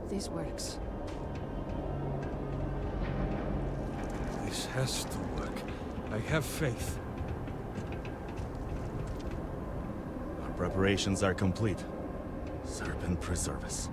this works. This has to work. I have faith. Our preparations are complete. Serpent preserve us.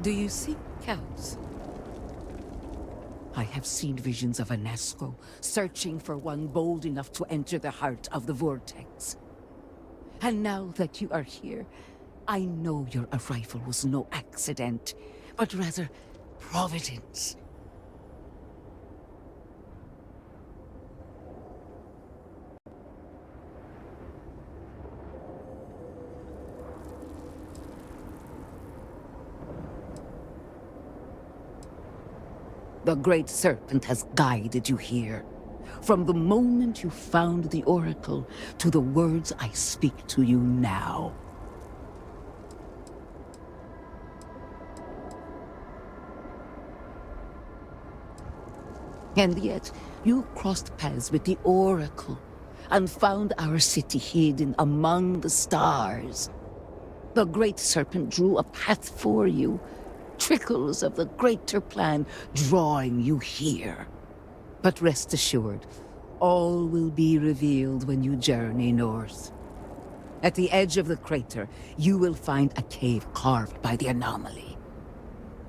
Do you seek counts? I have seen visions of a Nasco searching for one bold enough to enter the heart of the vortex. And now that you are here, I know your arrival was no accident, but rather providence. The Great Serpent has guided you here. From the moment you found the Oracle to the words I speak to you now. And yet, you crossed paths with the Oracle and found our city hidden among the stars. The Great Serpent drew a path for you, trickles of the greater plan drawing you here. But rest assured, all will be revealed when you journey north. At the edge of the crater, you will find a cave carved by the anomaly.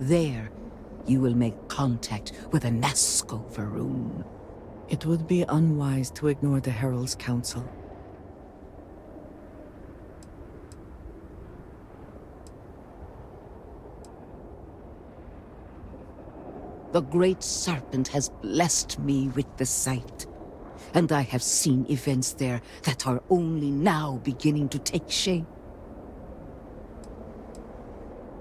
There, you will make contact with a Nasco Varun. It would be unwise to ignore the Herald's counsel. The Great Serpent has blessed me with the sight, and I have seen events there that are only now beginning to take shape.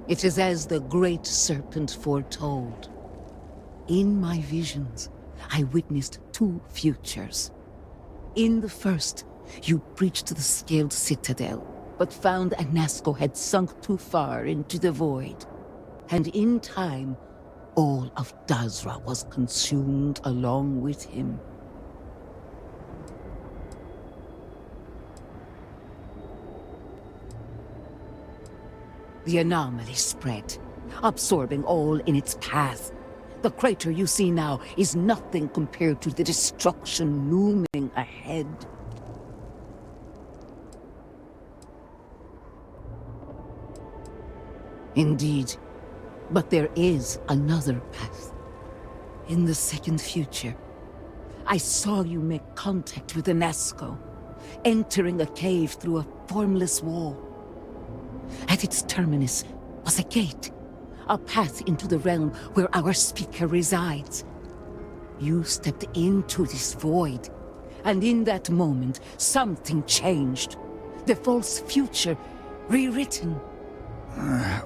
It is as the Great Serpent foretold. In my visions, I witnessed two futures. In the first, you breached the scaled citadel, but found a Nasco had sunk too far into the void. And in time, all of Dazra was consumed along with him. The anomaly spread, absorbing all in its path. The crater you see now is nothing compared to the destruction looming ahead. Indeed, but there is another path. In the second future, I saw you make contact with a Nasco, entering a cave through a formless wall. At its terminus was a gate, a path into the realm where our speaker resides. You stepped into this void, and in that moment, something changed. The false future, rewritten.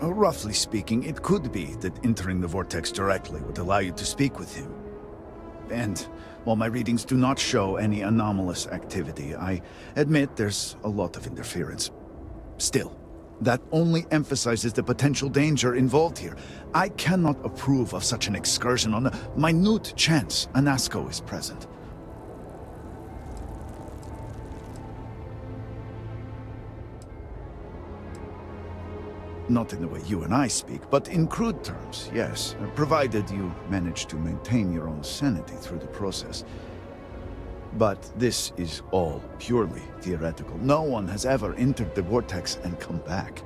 Roughly speaking, it could be that entering the vortex directly would allow you to speak with him. And while my readings do not show any anomalous activity, I admit there's a lot of interference. Still, that only emphasizes the potential danger involved here. I cannot approve of such an excursion on the minute chance Anasco is present. Not in the way you and I speak, but in crude terms, yes. Provided you manage to maintain your own sanity through the process. But this is all purely theoretical. No one has ever entered the vortex and come back.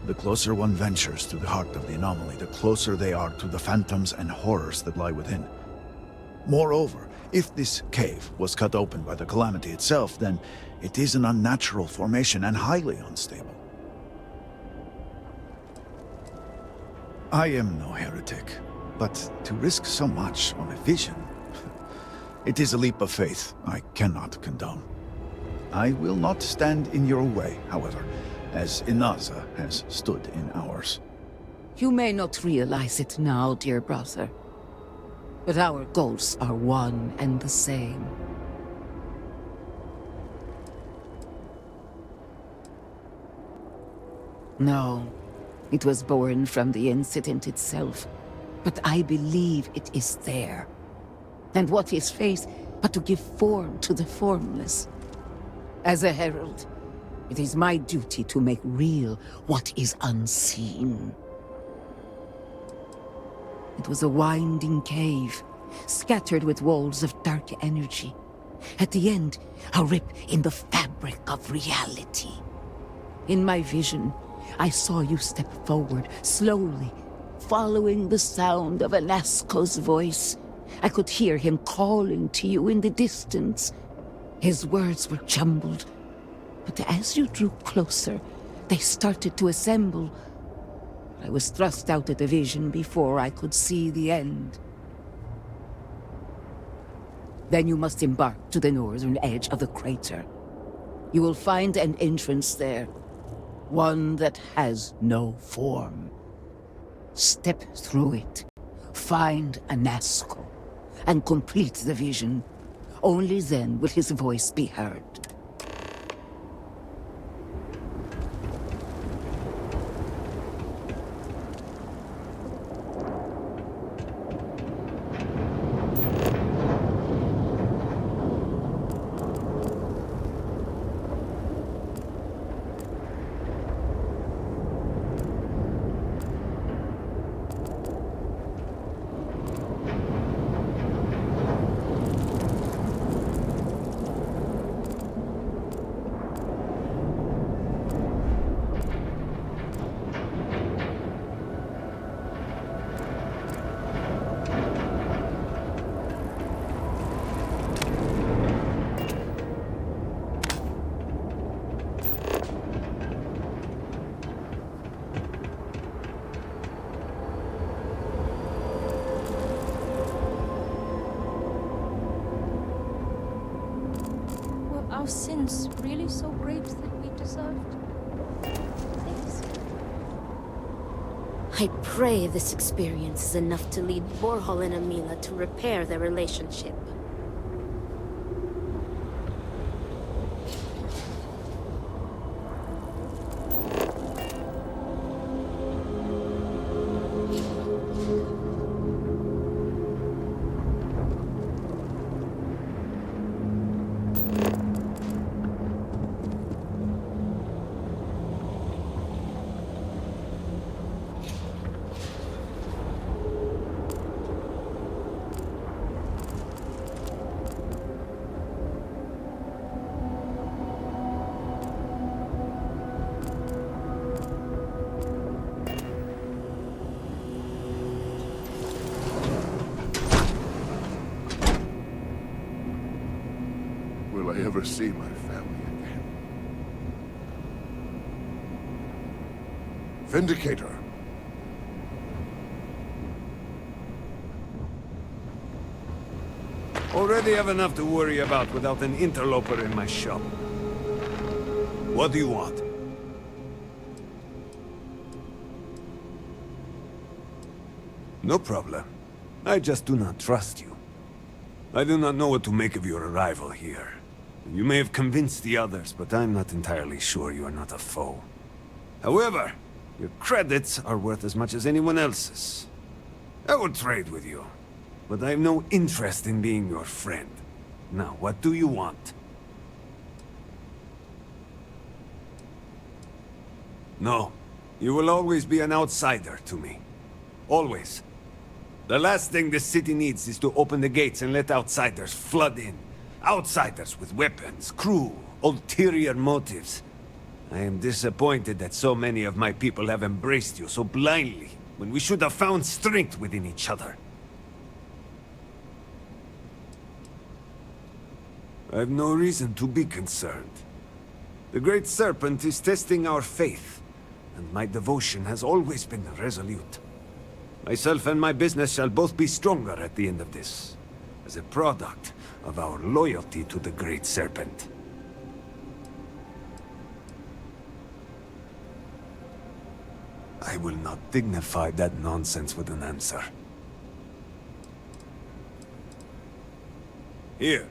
The closer one ventures to the heart of the anomaly, the closer they are to the phantoms and horrors that lie within. Moreover, if this cave was cut open by the calamity itself, then it is an unnatural formation and highly unstable. I am no heretic, but to risk so much on a vision, it is a leap of faith I cannot condone. I will not stand in your way, however, as Inaza has stood in ours. You may not realize it now, dear brother, but our goals are one and the same. No, it was born from the incident itself, but I believe it is there. And what is faith but to give form to the formless? As a herald, it is my duty to make real what is unseen. It was a winding cave, scattered with walls of dark energy. At the end, a rip in the fabric of reality. In my vision, I saw you step forward, slowly, following the sound of Anasco's voice. I could hear him calling to you in the distance. His words were jumbled, but as you drew closer, they started to assemble. I was thrust out of the vision before I could see the end. Then you must embark to the northern edge of the crater. You will find an entrance there, one that has no form. Step through it, find Anasco, and complete the vision. Only then will his voice be heard. Our sins really so great that we deserved this? I pray this experience is enough to lead Borhol and Amila to repair their relationship. Will I ever see my family again? Vindicator, Already have enough to worry about without an interloper in my shop. What do you want? No problem. I just do not trust you. I do not know what to make of your arrival here. You may have convinced the others, but I'm not entirely sure you are not a foe. However, your credits are worth as much as anyone else's. I will trade with you, but I have no interest in being your friend. Now, what do you want? No, you will always be an outsider to me. Always. The last thing this city needs is to open the gates and let outsiders flood in. Outsiders with weapons, crew, ulterior motives. I am disappointed that so many of my people have embraced you so blindly, when we should have found strength within each other. I have no reason to be concerned. The Great Serpent is testing our faith, and my devotion has always been resolute. Myself and my business shall both be stronger at the end of this, as a product of our loyalty to the Great Serpent. I will not dignify that nonsense with an answer. Here.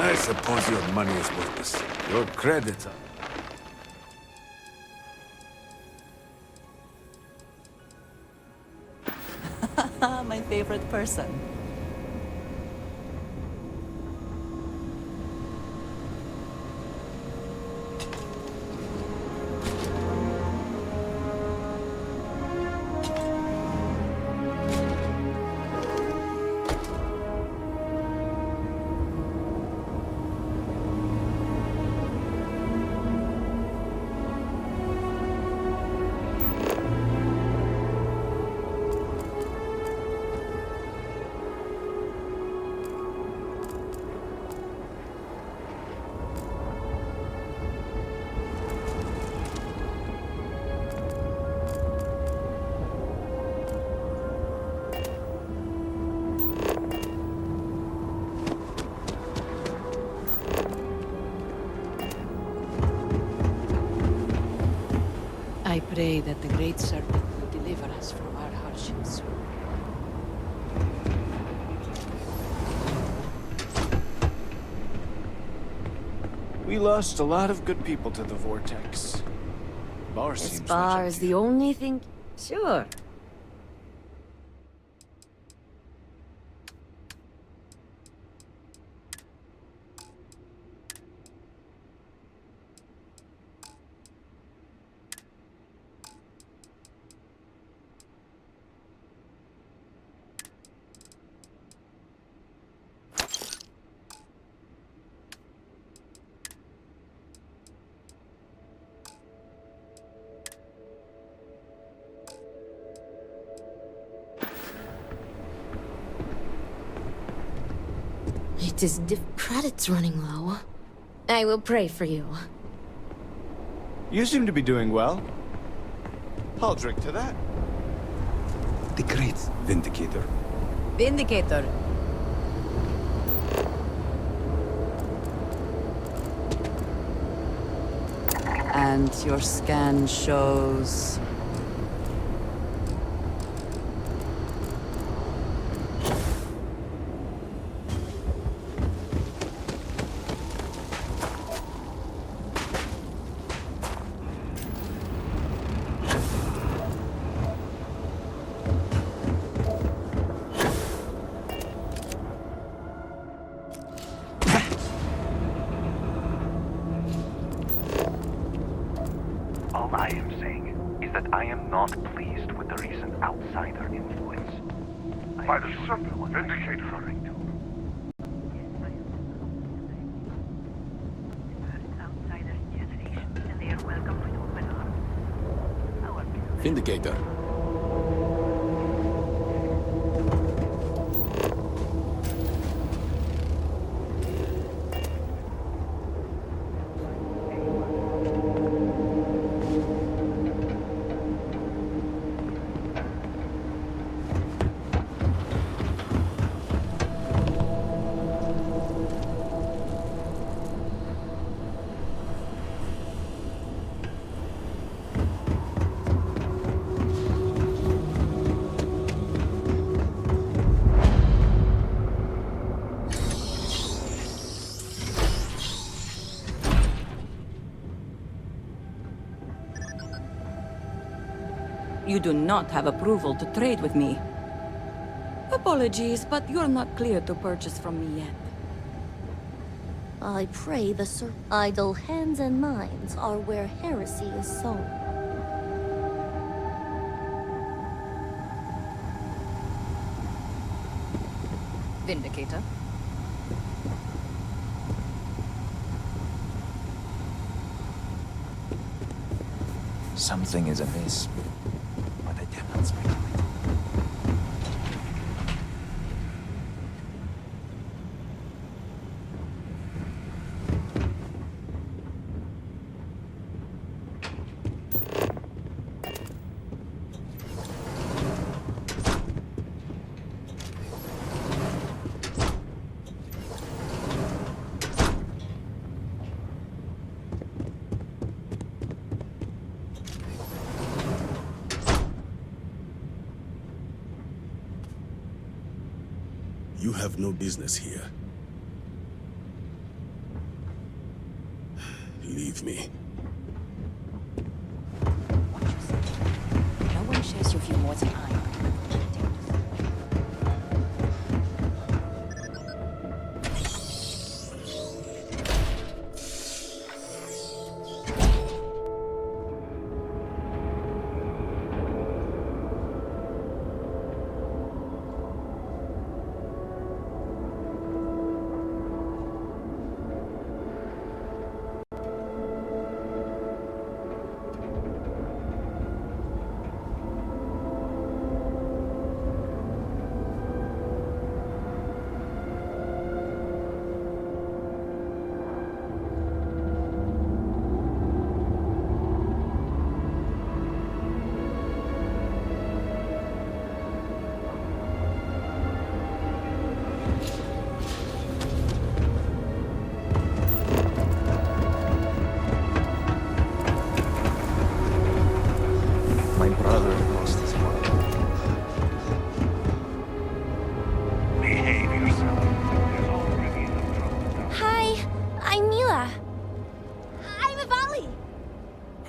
I suppose your money is worthless. Your credits are... My favorite person. pray that the Great Serpent will deliver us from our hardships. We lost a lot of good people to the Vortex. Bar As seems far much as the only thing... Sure. It is credits running low. I will pray for you. You seem to be doing well. I'll drink to that. The great Vindicator. Vindicator! And your scan shows... All I am saying is that I am not pleased with the recent outsider influence. By the Serpent Vindicator. Vindicator. You do not have approval to trade with me. Apologies, but you're not clear to purchase from me yet. I pray the idle hands and minds are where heresy is sown. Vindicator. Something is amiss, but I dare not speculate. You have no business here. Leave me. No one shares your view more than I do.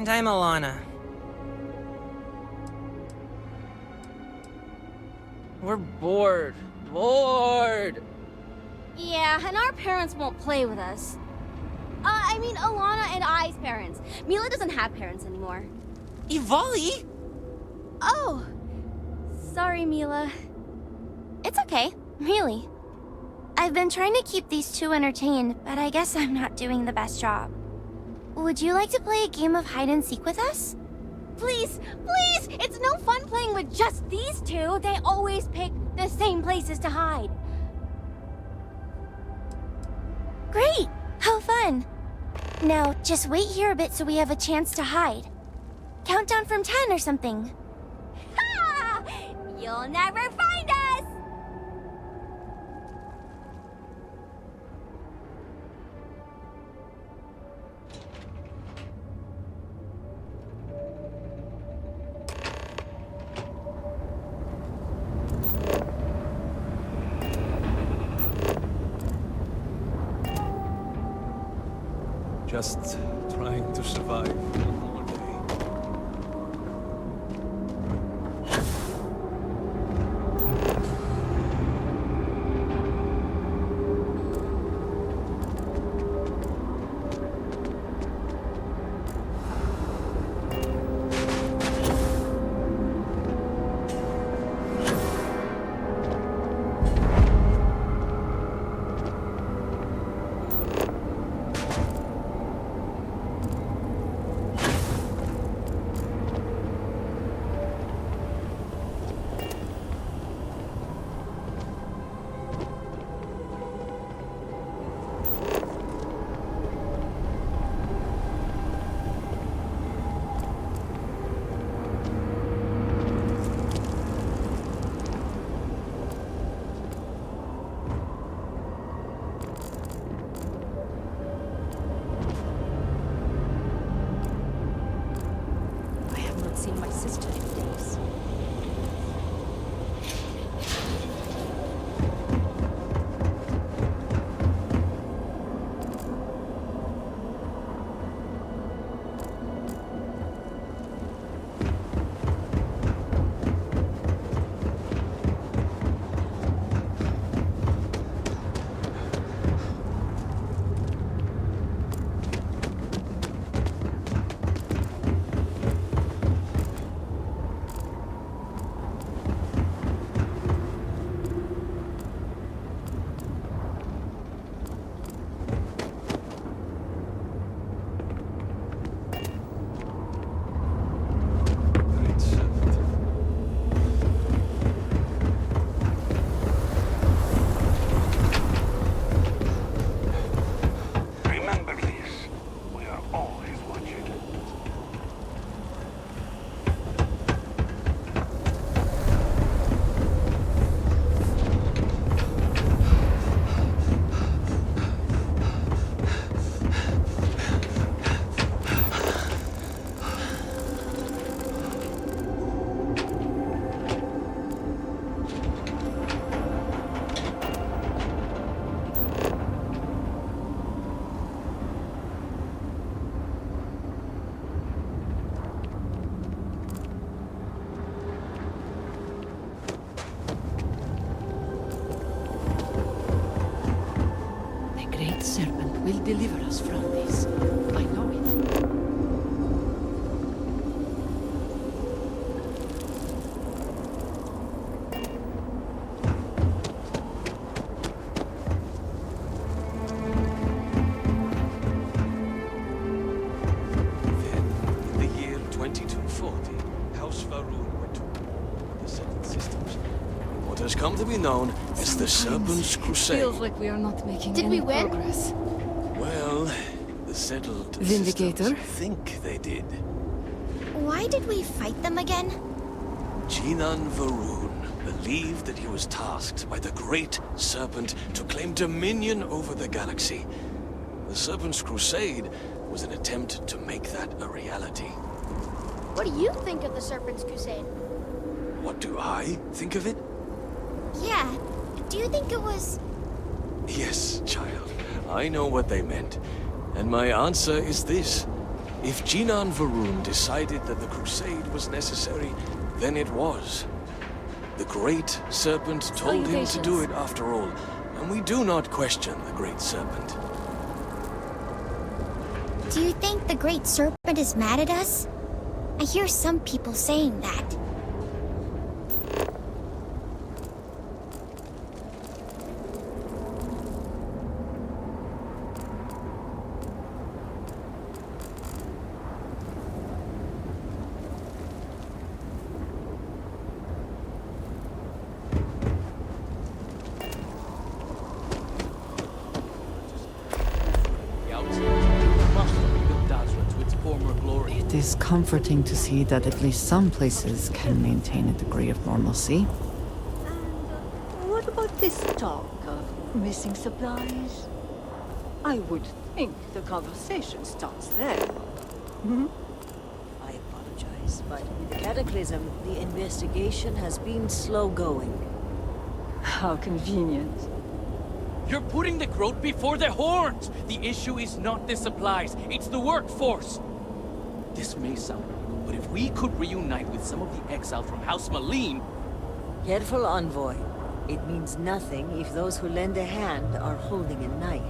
And I'm Alana. We're bored. Bored! Yeah, and our parents won't play with us. I mean, Alana and I's parents. Mila doesn't have parents anymore. Ivali? Oh! Sorry, Mila. It's okay, really. I've been trying to keep these two entertained, but I guess I'm not doing the best job. Would you like to play a game of hide and seek with us? Please, please! It's no fun playing with just these two. They always pick the same places to hide. Great! How fun! Now, just wait here a bit so we have a chance to hide. Countdown from 10 or something. Ha! You'll never find us! Just trying to survive one more day. Seen my sister in days. Serpent will deliver us from this. I know it. Then, in the year 2240, House Varun went to war with the Seven Systems. What has come to be known as the Serpent's Crusade. Feels like we are not making Did any we win? progress. Well, the settled Vindicator? systems think they did. Why did we fight them again? Jinan Varun believed that he was tasked by the Great Serpent to claim dominion over the galaxy. The Serpent's Crusade was an attempt to make that a reality. What do you think of the Serpent's Crusade? What do I think of it? Yeah. Do you think it was... Yes, child. I know what they meant. And my answer is this. If Jinan Varun decided that the crusade was necessary, then it was. The Great Serpent told him to do it after all, and we do not question the Great Serpent. Do you think the Great Serpent is mad at us? I hear some people saying that. It is comforting to see that at least some places can maintain a degree of normalcy. What about this talk of missing supplies? I would think the conversation starts there. Hmm? I apologize, but with the Cataclysm, the investigation has been slow going. How convenient. You're putting the growth before the horns! The issue is not the supplies, it's the workforce! This may sound rude, but if we could reunite with some of the exiles from House Malim... Careful, Envoy. It means nothing if those who lend a hand are holding a knife.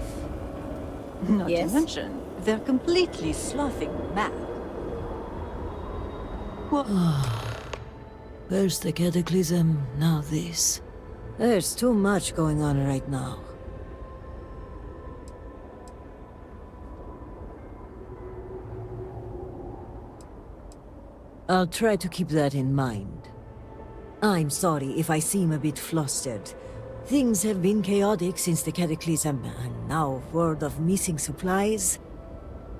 Not to mention, they're completely sloughing mad. First the Cataclysm, now this. There's too much going on right now. I'll try to keep that in mind. I'm sorry if I seem a bit flustered. Things have been chaotic since the Cataclysm, and now word of missing supplies.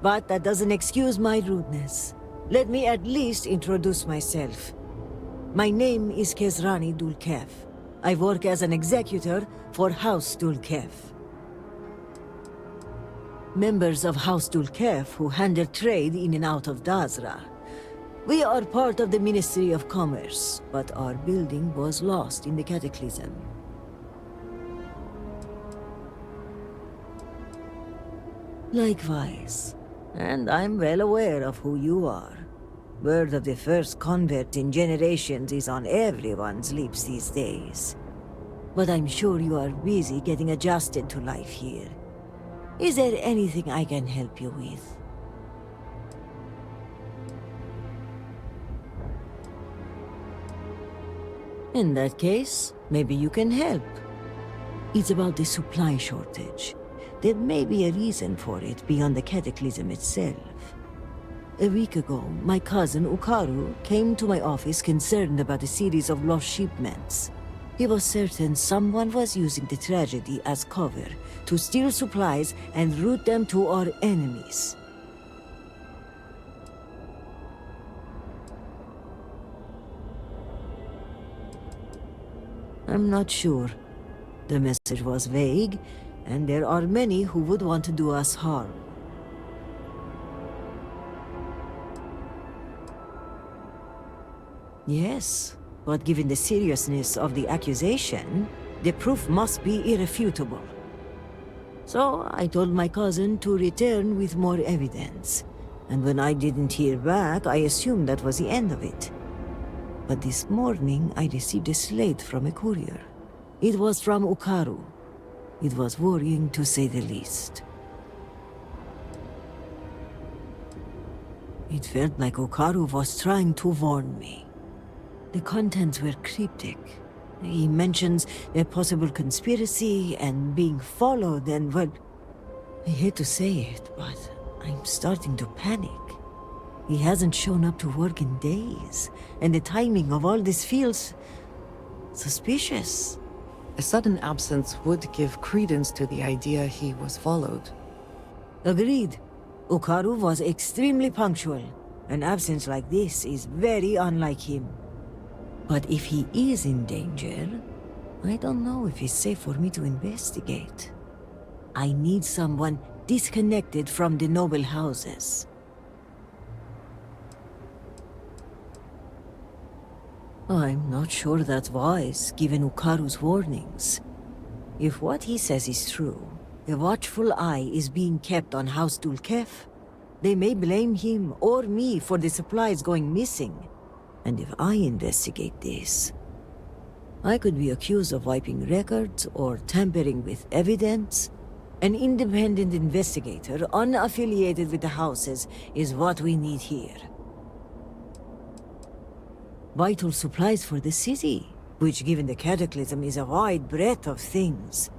But that doesn't excuse my rudeness. Let me at least introduce myself. My name is Kezrani Dulkev. I work as an executor for House Dulkev. Members of House Dulkev who handle trade in and out of Dazra. We are part of the Ministry of Commerce, but our building was lost in the Cataclysm. Likewise. And I'm well aware of who you are. Word of the first convert in generations is on everyone's lips these days. But I'm sure you are busy getting adjusted to life here. Is there anything I can help you with? In that case, maybe you can help. It's about the supply shortage. There may be a reason for it beyond the Cataclysm itself. A week ago, my cousin Ukaru came to my office concerned about a series of lost shipments. He was certain someone was using the tragedy as cover to steal supplies and route them to our enemies. I'm not sure. The message was vague, and there are many who would want to do us harm. Yes, but given the seriousness of the accusation, the proof must be irrefutable. So I told my cousin to return with more evidence, and when I didn't hear back, I assumed that was the end of it. But this morning, I received a slate from a courier. It was from Ukaru. It was worrying, to say the least. It felt like Ukaru was trying to warn me. The contents were cryptic. He mentions a possible conspiracy and being followed and, well, I hate to say it, but I'm starting to panic. He hasn't shown up to work in days, and the timing of all this feels suspicious. A sudden absence would give credence to the idea he was followed. Agreed. Ukaru was extremely punctual. An absence like this is very unlike him. But if he is in danger, I don't know if it's safe for me to investigate. I need someone disconnected from the noble houses. I'm not sure that's wise, given Ukaru's warnings. If what he says is true, a watchful eye is being kept on House Dulkev, They may blame him or me for the supplies going missing. And if I investigate this, I could be accused of wiping records or tampering with evidence. An independent investigator, unaffiliated with the houses, is what we need here. Vital supplies for the city, which given the cataclysm is a wide breadth of things.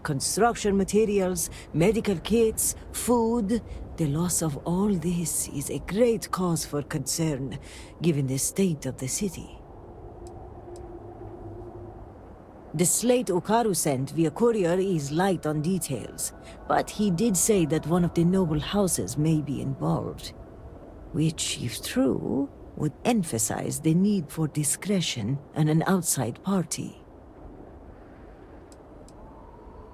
Construction materials, medical kits, food. The loss of all this is a great cause for concern, given the state of the city. The slate Okaru sent via courier is light on details, but he did say that one of the noble houses may be involved, which, if true, would emphasize the need for discretion and an outside party.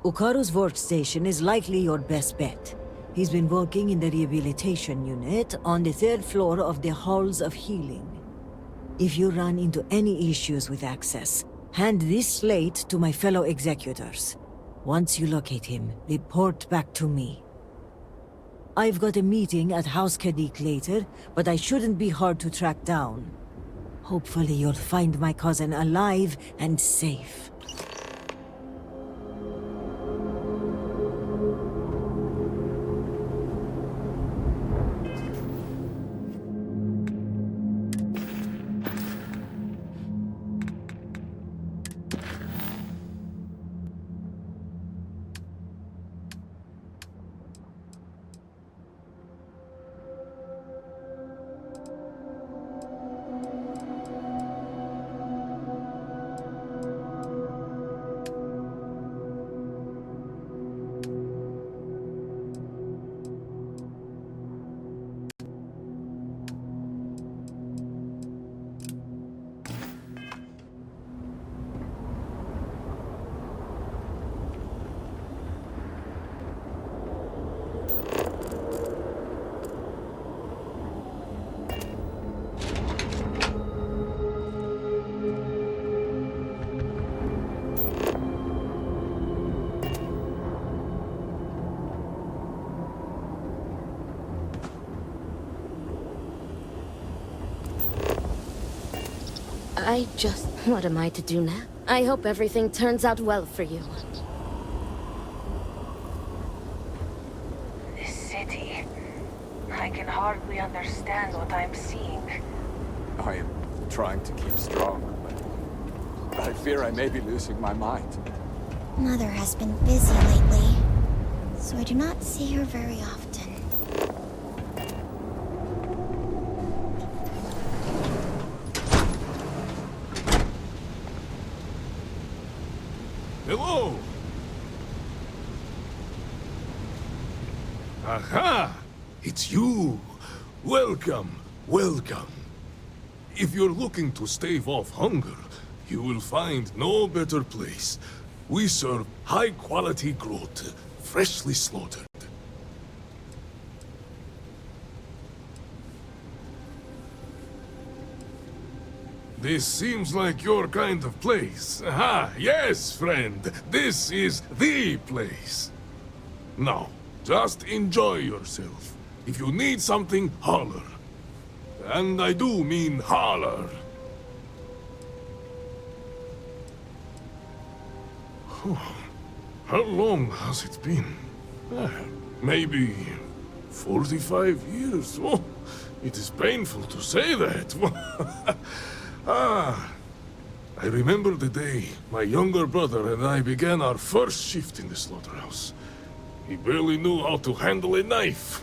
Okaru's workstation is likely your best bet. He's been working in the rehabilitation unit on the 3rd floor of the Halls of Healing. If you run into any issues with access, hand this slate to my fellow executors. Once you locate him, report back to me. I've got a meeting at House Kadik later, but I shouldn't be hard to track down. Hopefully you'll find my cousin alive and safe. What am I to do now? I hope everything turns out well for you. This city... I can hardly understand what I'm seeing. I am trying to keep strong, but I fear I may be losing my mind. Mother has been busy lately, so I do not see her very often. Hello! Aha! It's you! Welcome, welcome. If you're looking to stave off hunger, you will find no better place. We serve high-quality growth, freshly slaughtered. This seems like your kind of place. Aha, yes, friend. This is the place. Now, just enjoy yourself. If you need something, holler. And I do mean holler. How long has it been? Maybe 45 years? Oh, it is painful to say that. I remember the day my younger brother and I began our first shift in the slaughterhouse. He barely knew how to handle a knife.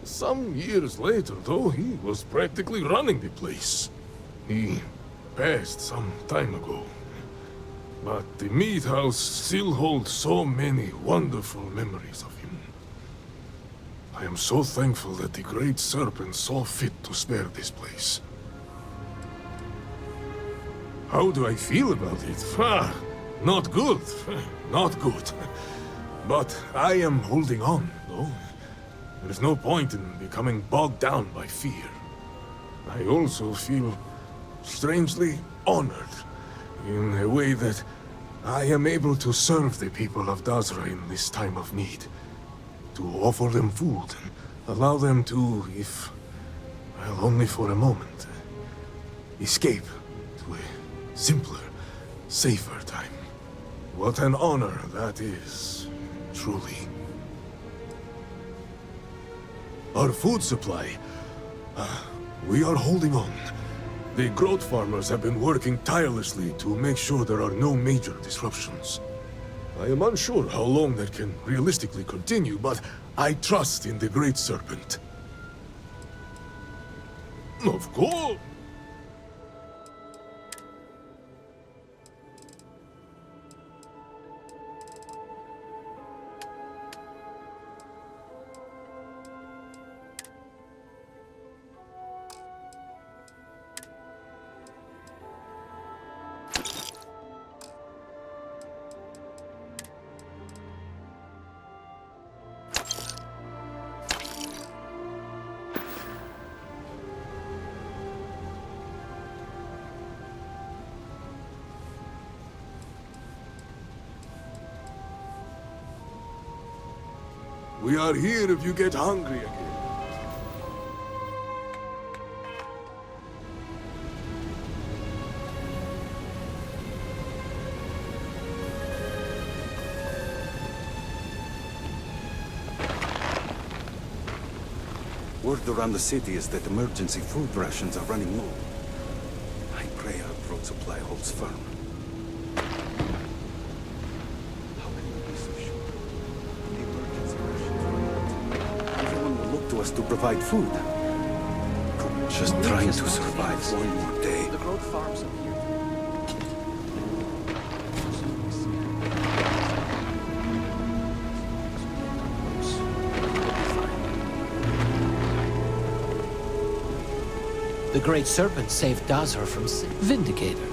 Some years later, though, he was practically running the place. He passed some time ago. But the meat house still holds so many wonderful memories of him. I am so thankful that the Great Serpent saw fit to spare this place. How do I feel about it? Not good. Not good. But I am holding on, though. There is no point in becoming bogged down by fear. I also feel strangely honored in a way that I am able to serve the people of Dazra in this time of need. To offer them food, Allow them to, if... well, only for a moment. Escape to a simpler, safer time. What an honor that is, truly. Our food supply. We are holding on. The growth farmers have been working tirelessly to make sure there are no major disruptions. I am unsure how long that can realistically continue, but I trust in the Great Serpent. Of course! We are here if you get hungry again. Word around the city is that emergency food rations are running low. I pray our growth supply holds firm. How can you be so sure? The emergency rations run out. Everyone will look to us to provide food. Just trying to survive one more day. The growth farms appear. The Great Serpent saved Dazur from Vindicator.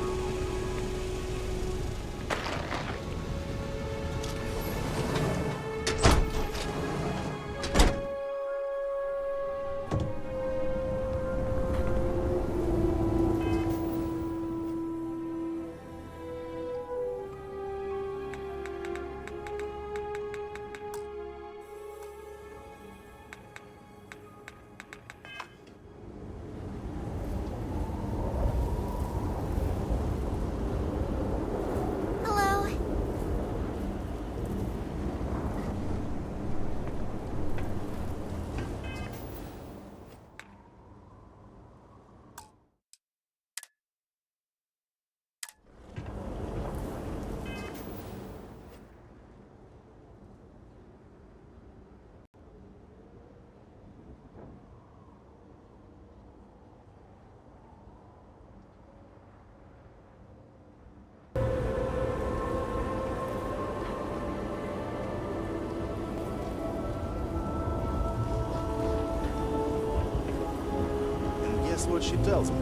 Guess what she tells me?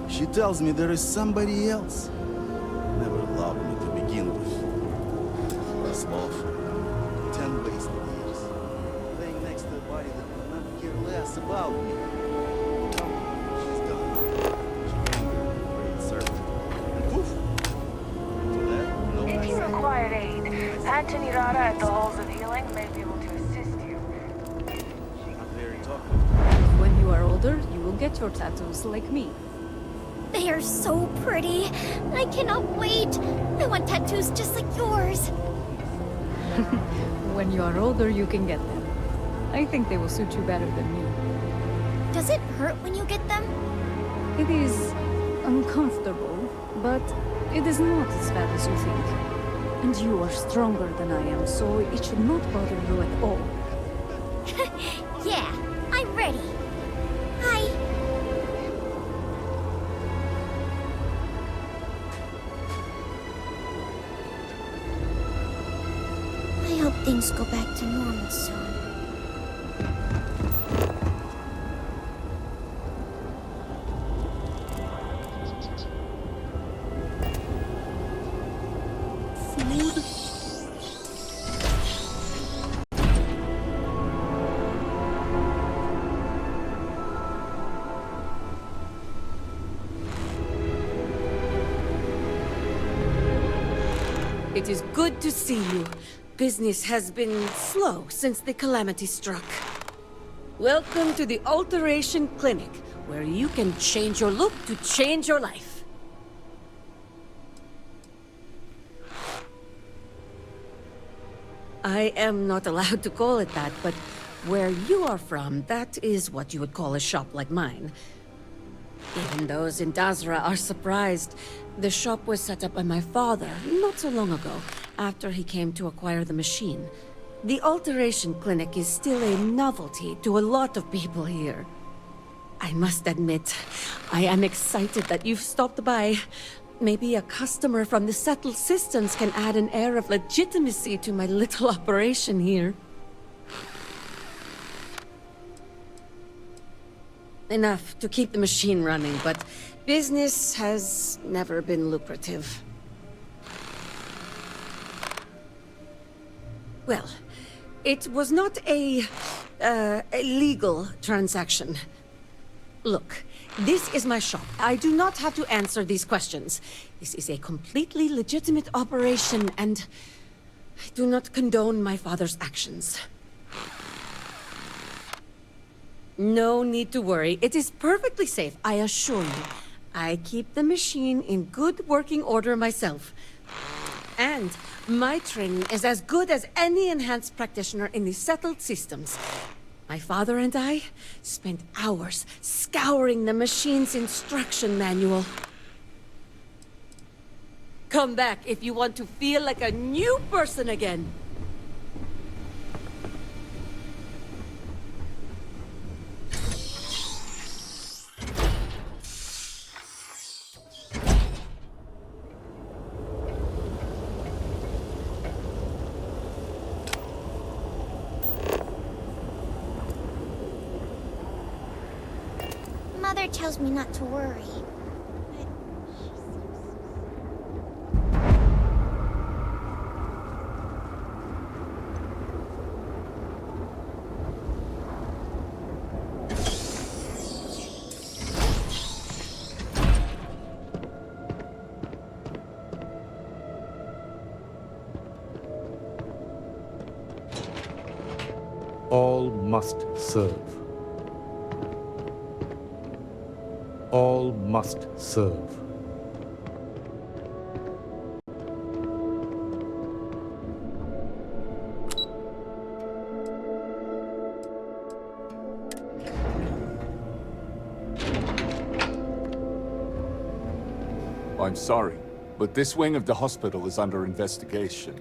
She tells me there is somebody else. Never loved me to begin with. Less off. 10 wasted years. Laying next to a body that will not care less about me. Come on, she's gone. She came here with the Great Serpent. And poof! After that, no If you require aid, Anthony Rara at the Halls of Healing may be able to assist you. She's not very talkative. When you are older, you will get your tattoos like me. They are so pretty. I cannot wait. I want tattoos just like yours. When you are older, you can get them. I think they will suit you better than me. Does it hurt when you get them? It is uncomfortable, but it is not as bad as you think. And you are stronger than I am, so it should not bother you at all. Yeah, I'm ready. Hi. I hope things go back to normal soon. It is good to see you. Business has been slow since the calamity struck. Welcome to the Alteration Clinic, where you can change your look to change your life. I am not allowed to call it that, but where you are from, that is what you would call a shop like mine. Even those in Dazra are surprised. The shop was set up by my father not so long ago, after he came to acquire the machine. The Alteration Clinic is still a novelty to a lot of people here. I must admit, I am excited that you've stopped by. Maybe a customer from the settled systems can add an air of legitimacy to my little operation here. Enough to keep the machine running, but business has never been lucrative. Well, it was not a legal transaction. Look, this is my shop. I do not have to answer these questions. This is a completely legitimate operation, and I do not condone my father's actions. No need to worry. It is perfectly safe, I assure you. I keep the machine in good working order myself. And my training is as good as any enhanced practitioner in the settled systems. My father and I spent hours scouring the machine's instruction manual. Come back if you want to feel like a new person again. Mother tells me not to worry. All must serve. All must serve. I'm sorry, but this wing of the hospital is under investigation.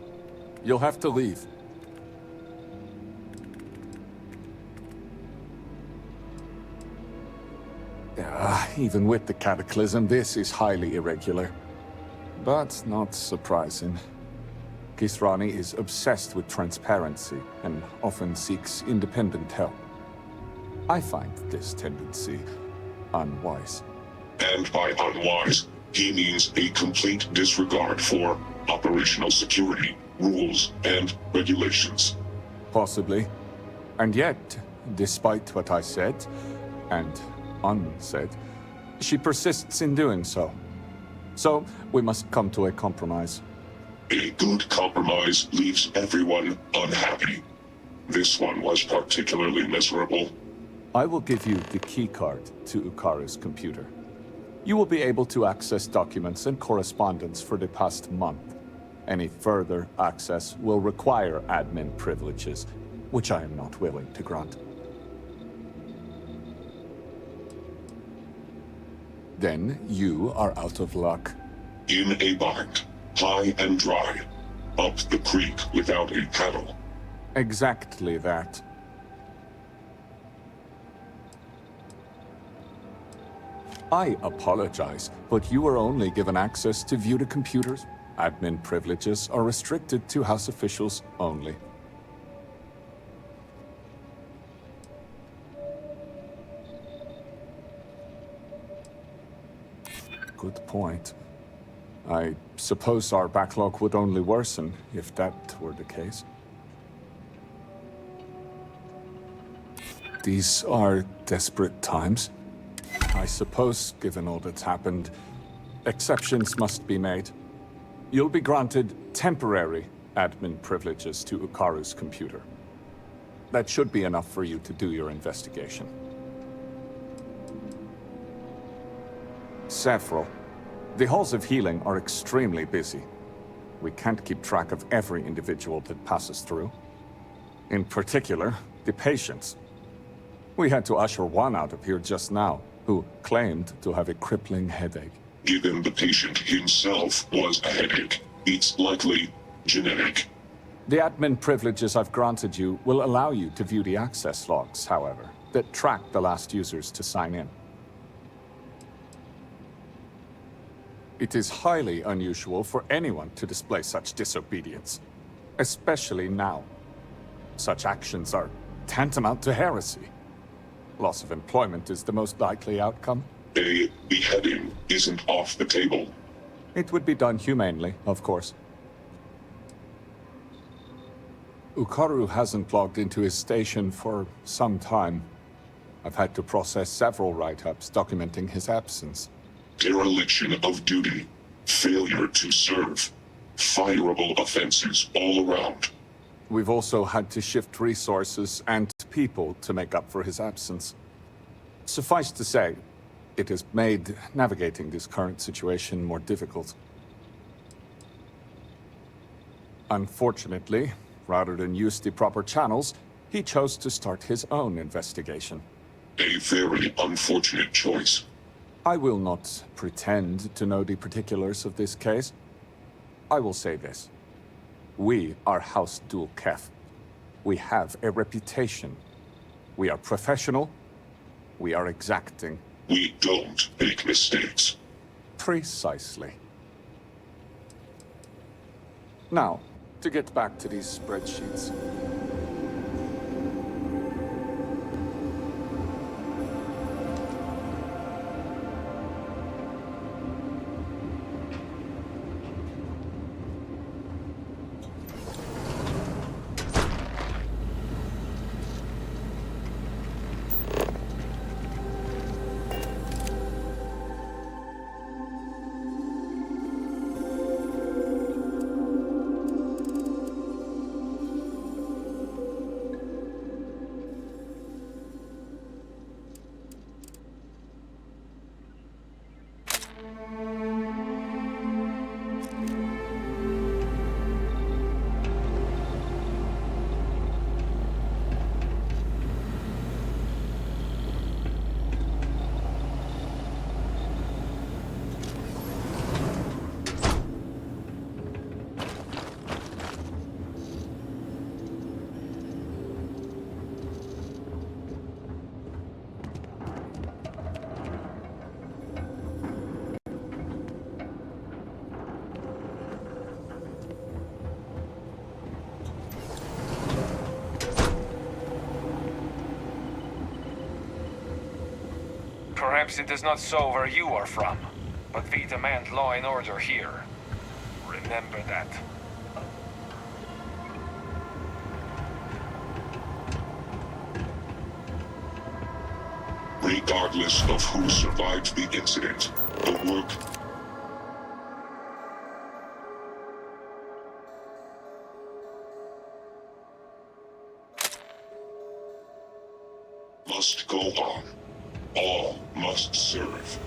You'll have to leave. Even with the cataclysm, this is highly irregular. But not surprising. Kisrani is obsessed with transparency and often seeks independent help. I find this tendency unwise. And by unwise, he means a complete disregard for operational security, rules, and regulations. Possibly. And yet, despite what I said, and unsaid, she persists in doing so. So, we must come to a compromise. A good compromise leaves everyone unhappy. This one was particularly miserable. I will give you the keycard to Ukaru's computer. You will be able to access documents and correspondence for the past month. Any further access will require admin privileges, which I am not willing to grant. Then you are out of luck. In a bind, high and dry, up the creek without a paddle. Exactly that. I apologize, but you were only given access to view the computers. Admin privileges are restricted to House officials only. Good point. I suppose our backlog would only worsen if that were the case. These are desperate times. I suppose, given all that's happened, exceptions must be made. You'll be granted temporary admin privileges to Ukaru's computer. That should be enough for you to do your investigation. Several. The halls of healing are extremely busy. We can't keep track of every individual that passes through. In particular, the patients. We had to usher one out of here just now, who claimed to have a crippling headache. Given the patient himself was a headache, it's likely genetic. The admin privileges I've granted you will allow you to view the access logs, however, that track the last users to sign in. It is highly unusual for anyone to display such disobedience, especially now. Such actions are tantamount to heresy. Loss of employment is the most likely outcome. A beheading isn't off the table. It would be done humanely, of course. Ukaru hasn't logged into his station for some time. I've had to process several write-ups documenting his absence. Dereliction of duty, failure to serve, fireable offenses all around. We've also had to shift resources and people to make up for his absence. Suffice to say, it has made navigating this current situation more difficult. Unfortunately, rather than use the proper channels, he chose to start his own investigation. A very unfortunate choice. I will not pretend to know the particulars of this case. I will say this. We are House Dul Kef. We have a reputation. We are professional. We are exacting. We don't make mistakes. Precisely. Now, to get back to these spreadsheets. Perhaps it is not so where you are from, but we demand law and order here. Remember that. Regardless of who survived the incident, the work must go on. All must serve.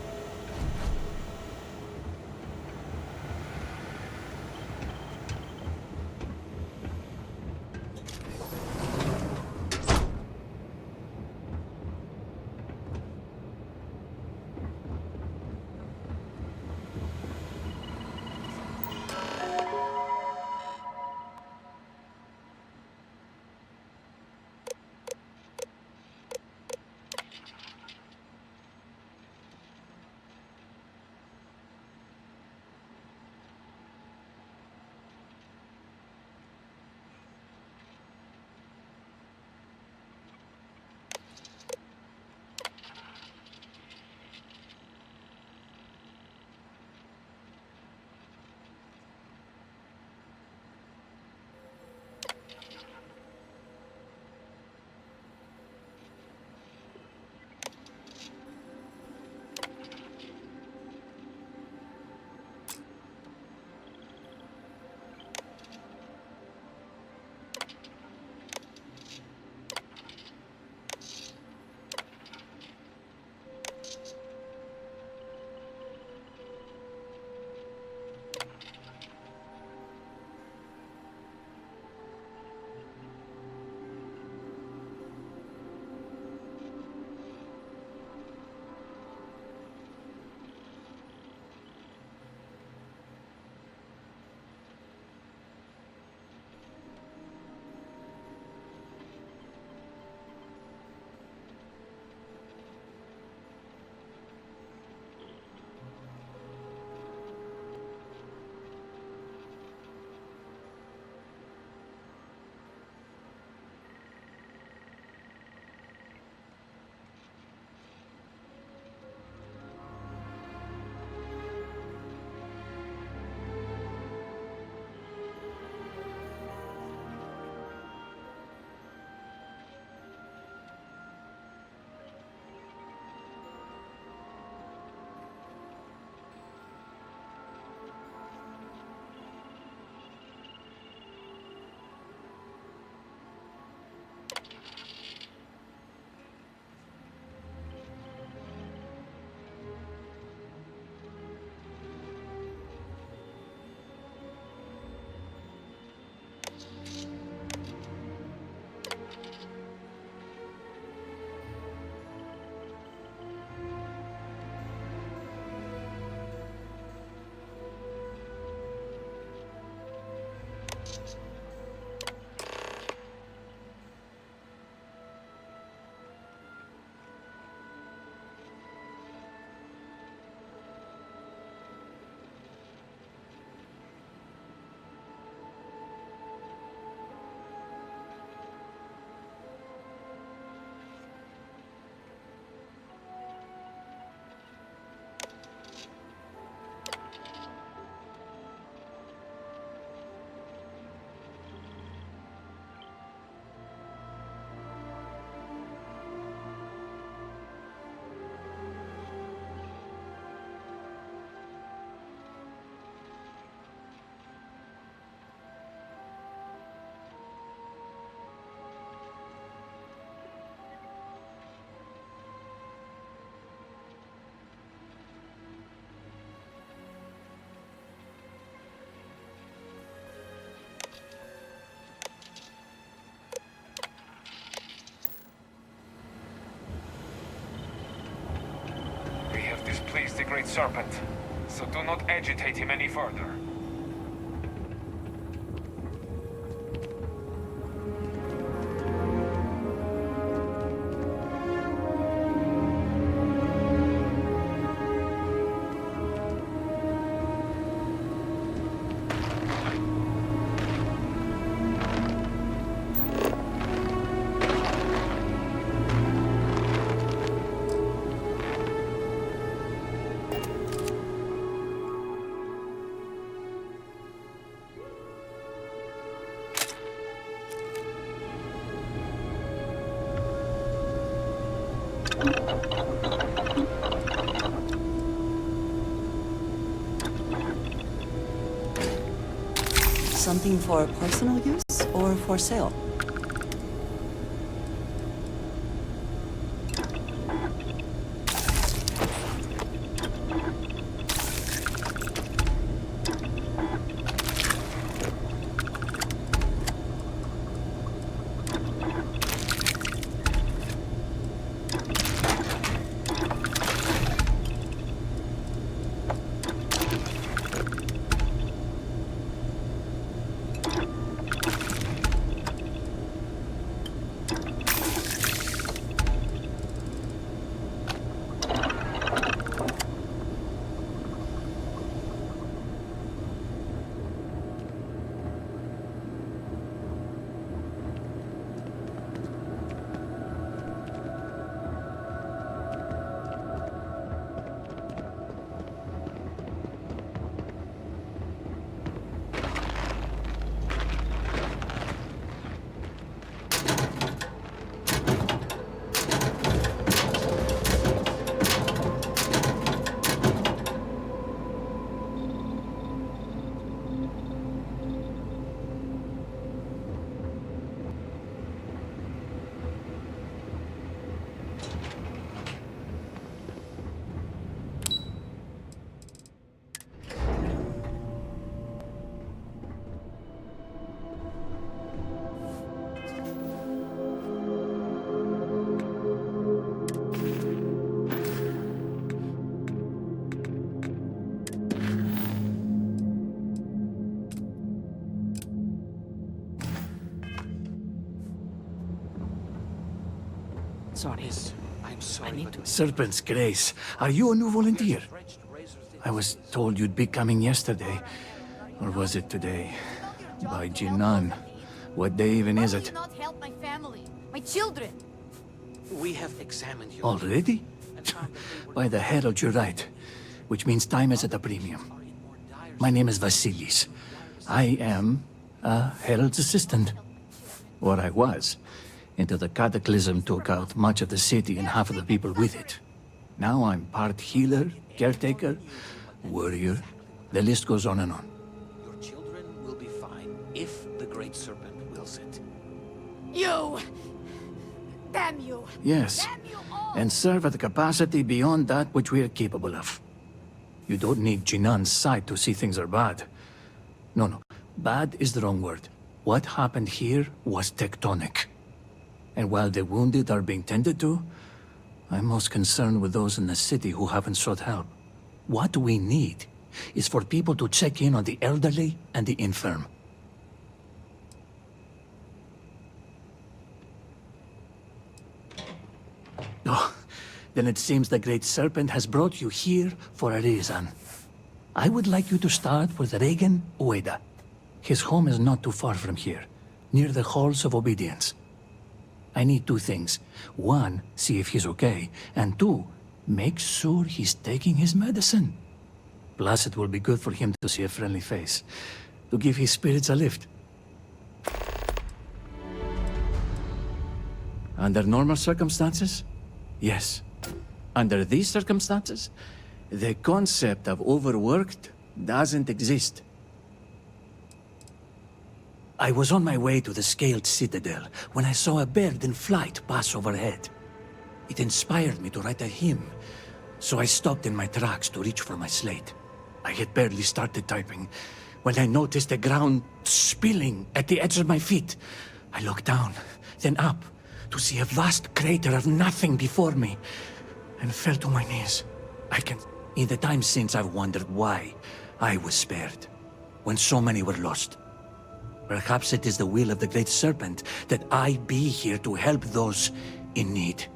displease the Great Serpent, so do not agitate him any further. Something for personal use or for sale? Sorry. I'm sorry, but... Serpent's Grace, are you a new volunteer? I was told you'd be coming yesterday. Or was it today? By Jinan. What day even is it? Not help my family, my children. We have examined you. Already? By the Herald, you're right. Which means time is at a premium. My name is Vasilis. I am a Herald's assistant. Or I was, until the cataclysm took out much of the city and half of the people with it. Now I'm part healer, caretaker, warrior. The list goes on and on. Your children will be fine if the Great Serpent wills it. You! Damn you! Yes, and serve at a capacity beyond that which we are capable of. You don't need Jinan's sight to see things are bad. No. Bad is the wrong word. What happened here was tectonic. And while the wounded are being tended to, I'm most concerned with those in the city who haven't sought help. What we need is for people to check in on the elderly and the infirm. Oh, then it seems the Great Serpent has brought you here for a reason. I would like you to start with Regan Ueda. His home is not too far from here, near the Halls of Obedience. I need two things. One, see if he's okay, and two, make sure he's taking his medicine. Plus, it will be good for him to see a friendly face, to give his spirits a lift. Under normal circumstances? Yes. Under these circumstances, the concept of overworked doesn't exist. I was on my way to the Scaled Citadel when I saw a bird in flight pass overhead. It inspired me to write a hymn, so I stopped in my tracks to reach for my slate. I had barely started typing when I noticed the ground spilling at the edge of my feet. I looked down, then up, to see a vast crater of nothing before me, and fell to my knees. In the time since, I've wondered why I was spared, when so many were lost. Perhaps it is the will of the Great Serpent that I be here to help those in need.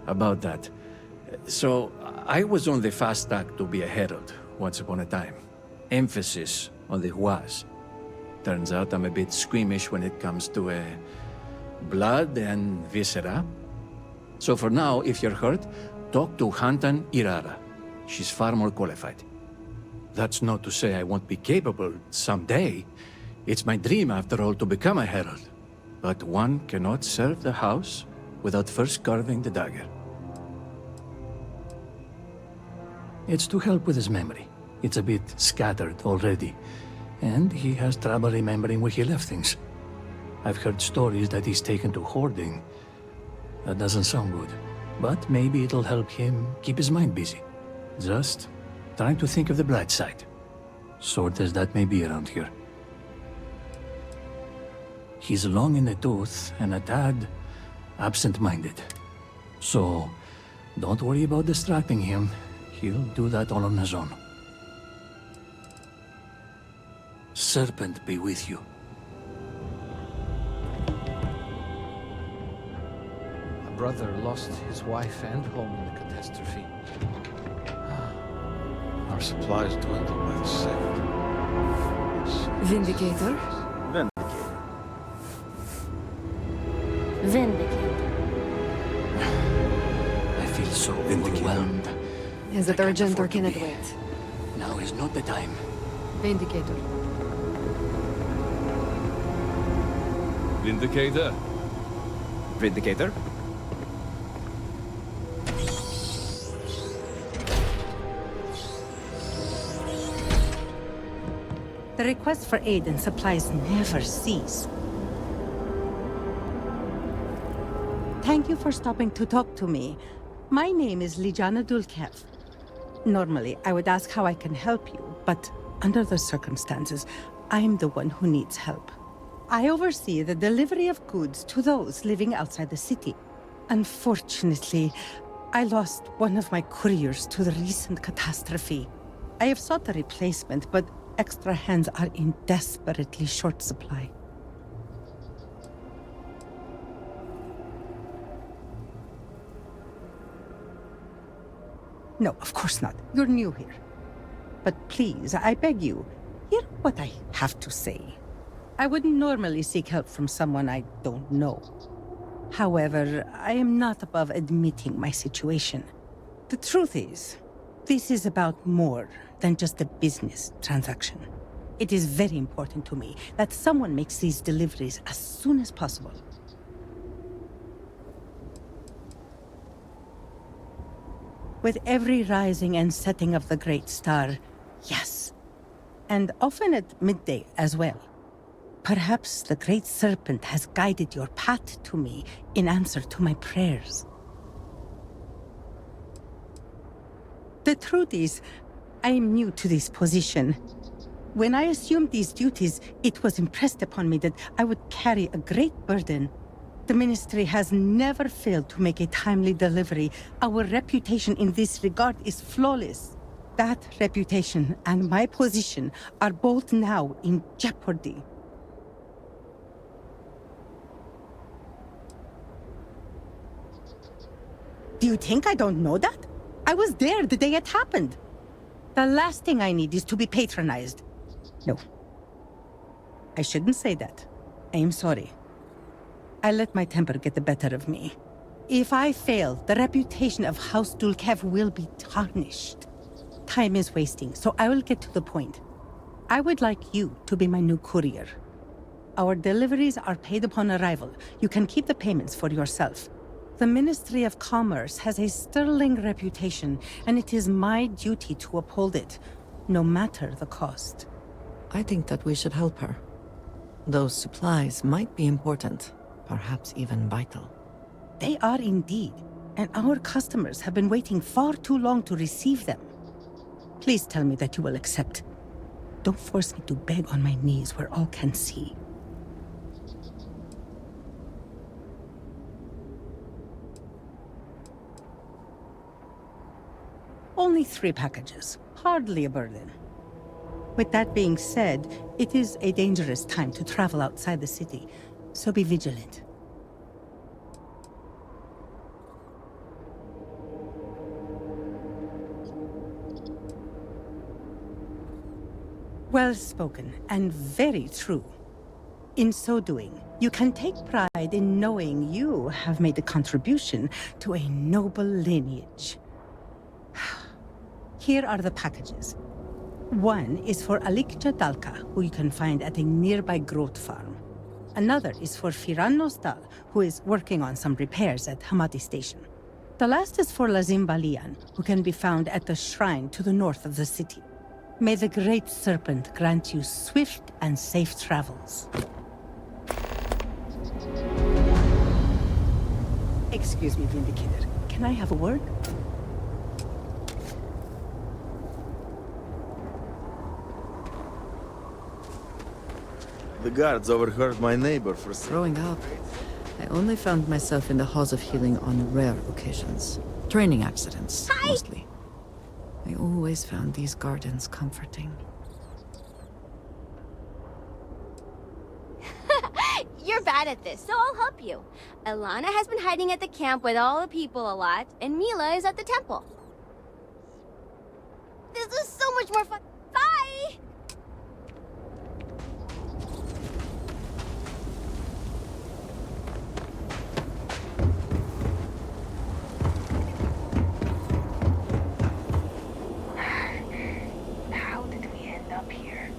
About that. So, I was on the fast track to be a herald once upon a time. Emphasis on the was. Turns out I'm a bit squeamish when it comes to blood and viscera. So for now, if you're hurt, talk to Hantan Irara. She's far more qualified. That's not to say I won't be capable someday. It's my dream, after all, to become a herald. But one cannot serve the house without first carving the dagger. It's to help with his memory. It's a bit scattered already, and he has trouble remembering where he left things. I've heard stories that he's taken to hoarding. That doesn't sound good, but maybe it'll help him keep his mind busy. Just trying to think of the bright side, short as that may be around here. He's long in the tooth and a tad absent-minded. So, don't worry about distracting him. He'll do that all on his own. Serpent be with you. A brother lost his wife and home in the catastrophe. Our supplies dwindled by the second. Vindicator? Vindicator. I feel so overwhelmed. Is it urgent or can it wait? Now is not the time. Vindicator. Vindicator. Vindicator? The requests for aid and supplies never cease. Thank you for stopping to talk to me. My name is Lijana Dulkev. Normally, I would ask how I can help you, but under the circumstances, I'm the one who needs help. I oversee the delivery of goods to those living outside the city. Unfortunately, I lost one of my couriers to the recent catastrophe. I have sought a replacement, but extra hands are in desperately short supply. No, of course not. You're new here. But please, I beg you, hear what I have to say. I wouldn't normally seek help from someone I don't know. However, I am not above admitting my situation. The truth is, this is about more than just a business transaction. It is very important to me that someone makes these deliveries as soon as possible. With every rising and setting of the Great Star, yes. And often at midday as well. Perhaps the Great Serpent has guided your path to me in answer to my prayers. The truth is, I am new to this position. When I assumed these duties, it was impressed upon me that I would carry a great burden. The Ministry has never failed to make a timely delivery. Our reputation in this regard is flawless. That reputation and my position are both now in jeopardy. Do you think I don't know that? I was there the day it happened. The last thing I need is to be patronized. No. I shouldn't say that. I am sorry. I let my temper get the better of me. If I fail, the reputation of House Dulkev will be tarnished. Time is wasting, so I will get to the point. I would like you to be my new courier. Our deliveries are paid upon arrival. You can keep the payments for yourself. The Ministry of Commerce has a sterling reputation, and it is my duty to uphold it, no matter the cost. I think that we should help her. Those supplies might be important, perhaps even vital. They are indeed, and our customers have been waiting far too long to receive them. Please tell me that you will accept. Don't force me to beg on my knees where all can see. Only 3 packages. Hardly a burden. With that being said, it is a dangerous time to travel outside the city, so be vigilant. Well spoken, and very true. In so doing, you can take pride in knowing you have made a contribution to a noble lineage. Here are the packages. One is for Alikja Dalka, who you can find at a nearby growth farm. Another is for Firan Nostal, who is working on some repairs at Hamadi Station. The last is for Lazim Balian, who can be found at the shrine to the north of the city. May the Great Serpent grant you swift and safe travels. Excuse me, Vindicator. Can I have a word? The guards overheard my neighbor for Growing up, I only found myself in the halls of healing on rare occasions. Training accidents, mostly. I always found these gardens comforting. You're bad at this, so I'll help you. Alana has been hiding at the camp with all the people a lot, and Mila is at the temple. This is so much more fun. Bye! How did we end up here?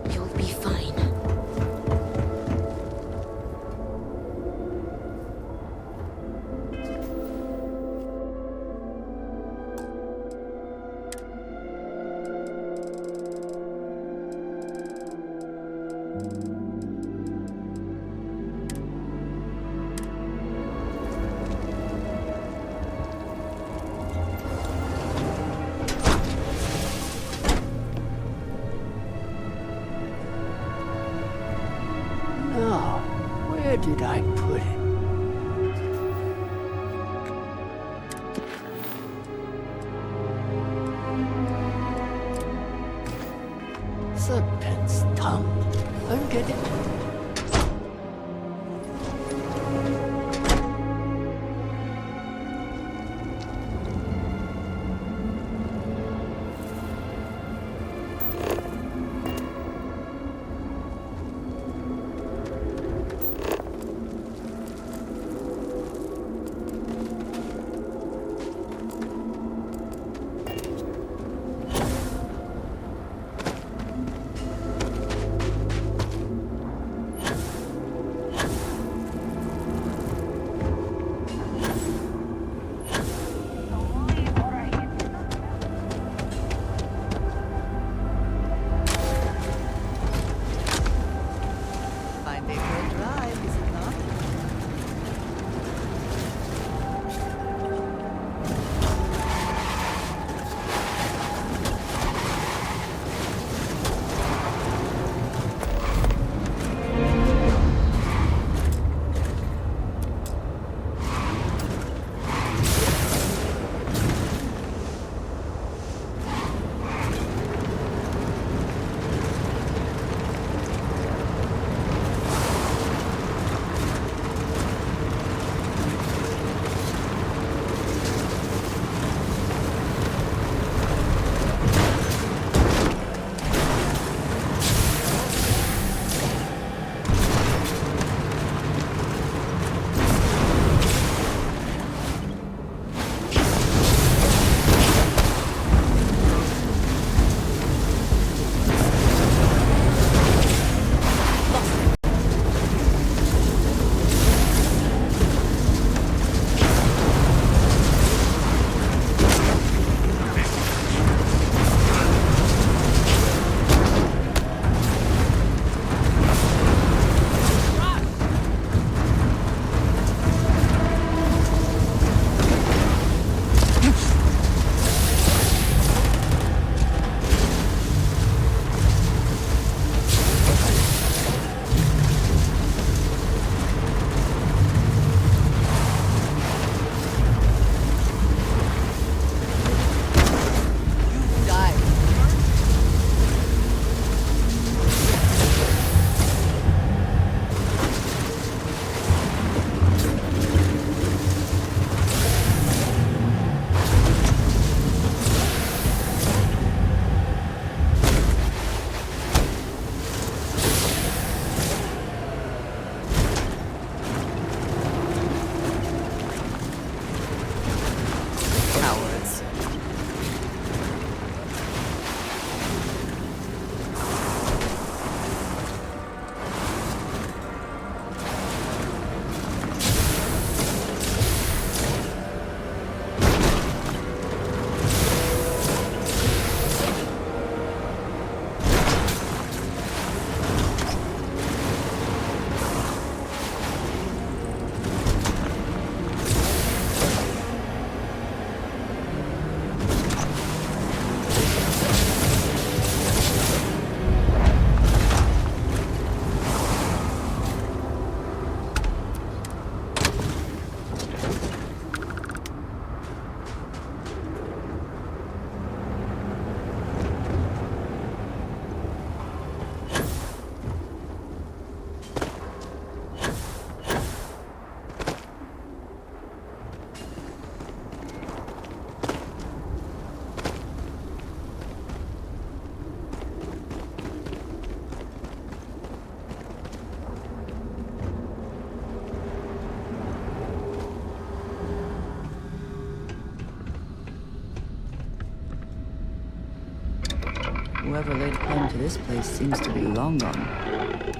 You'll be fine. Now, where did I put it? Serpent's tongue. Forget it. Whoever laid claim to this place seems to be long gone.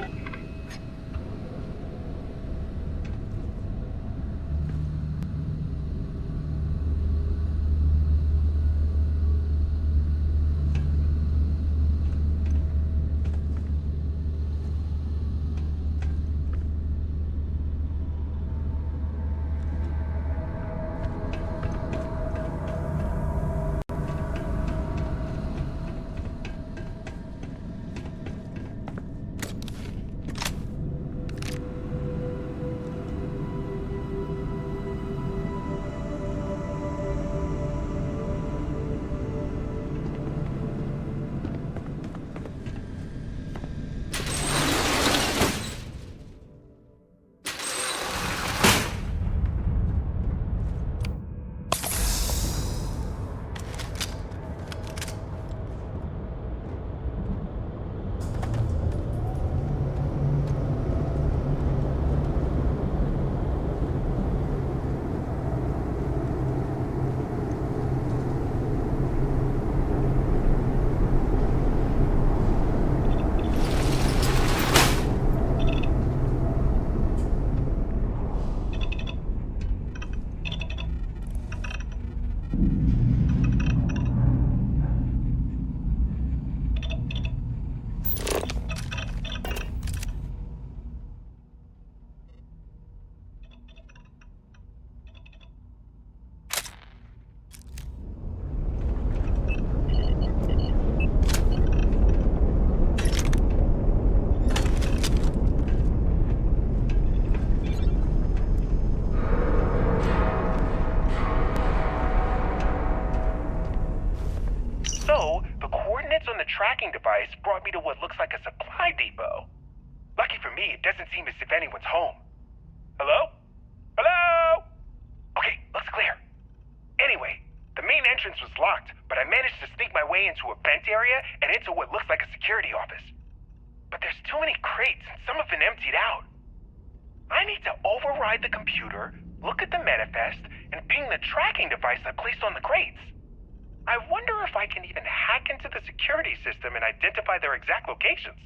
So, the coordinates on the tracking device brought me to what looks like a supply depot. Lucky for me, it doesn't seem as if anyone's home. Hello? Hello? Okay, looks clear. Anyway, the main entrance was locked, but I managed to sneak my way into a vent area and into what looks like a security office. But there's too many crates and some have been emptied out. I need to override the computer, look at the manifest, and ping the tracking device I placed on the crates. I wonder if I can even hack into the security system and identify their exact locations.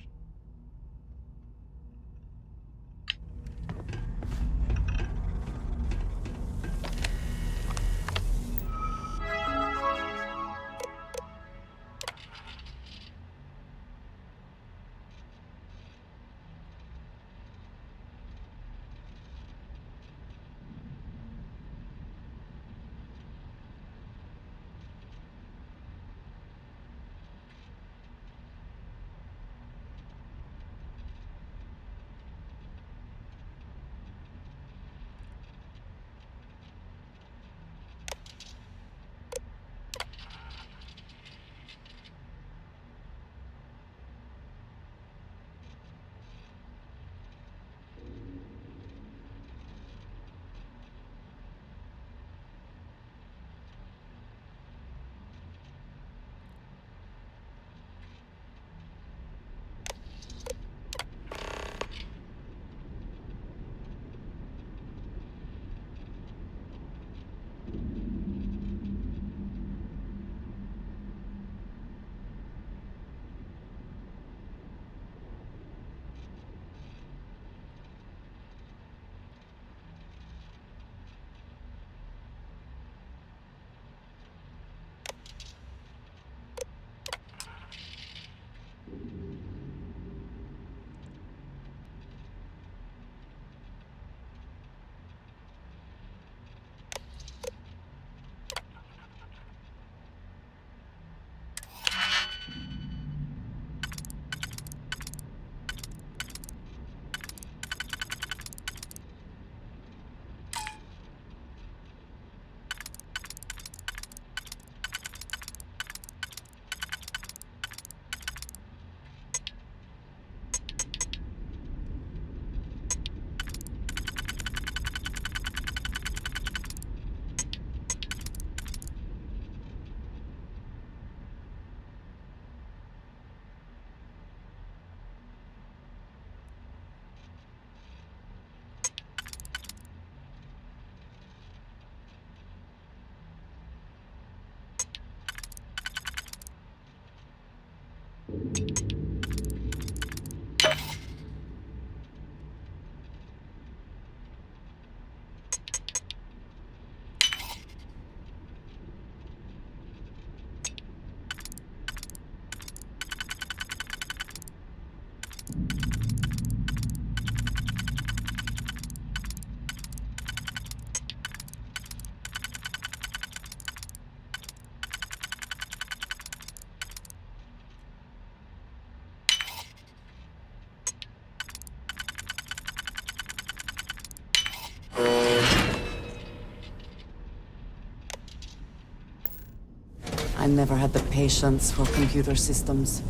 I never had the patience for computer systems.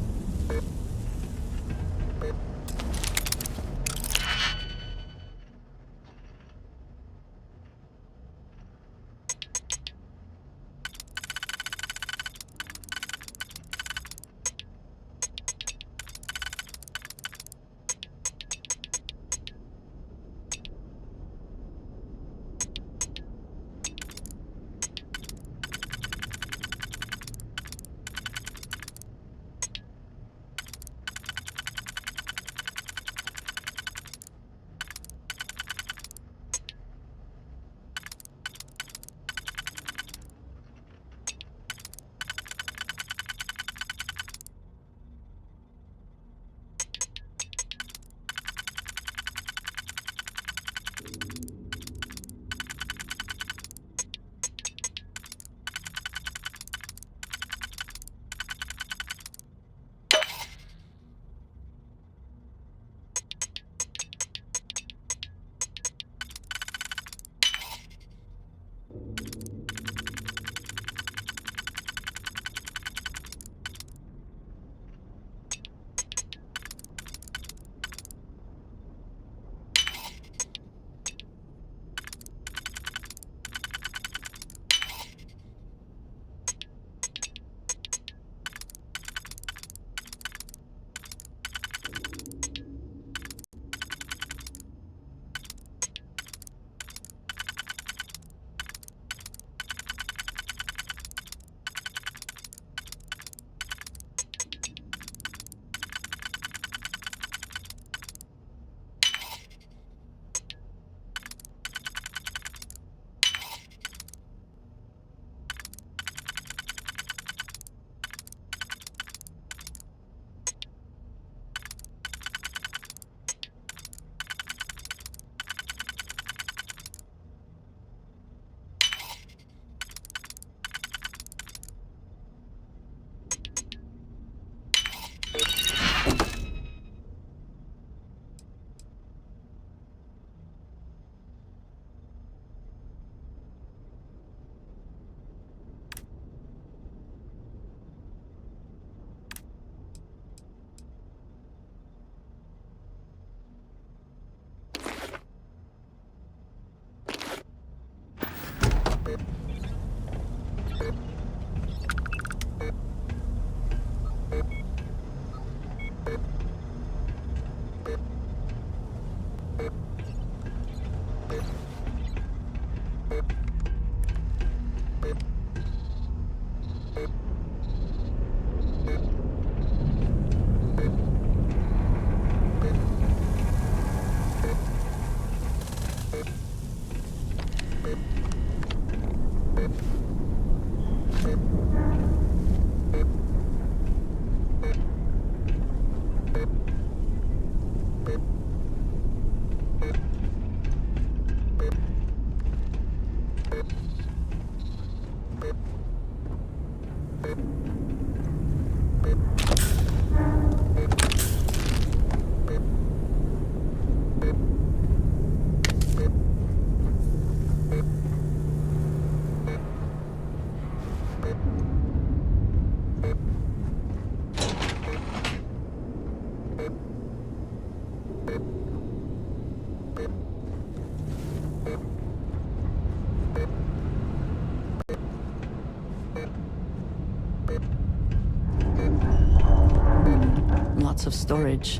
Lots of storage.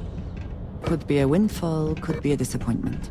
Could be a windfall, could be a disappointment.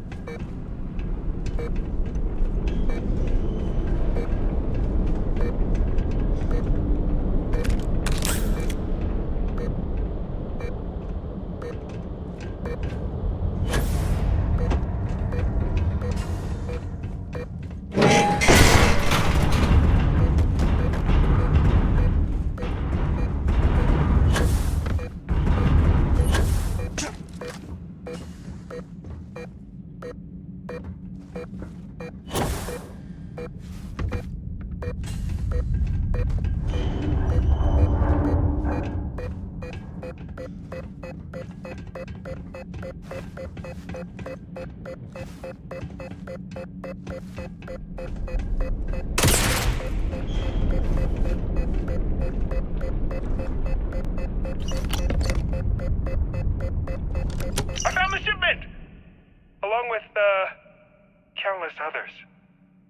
countless others.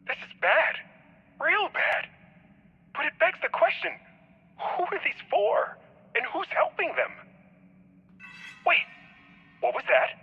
This is bad. Real bad. But it begs the question, who are these for? And who's helping them? Wait, what was that?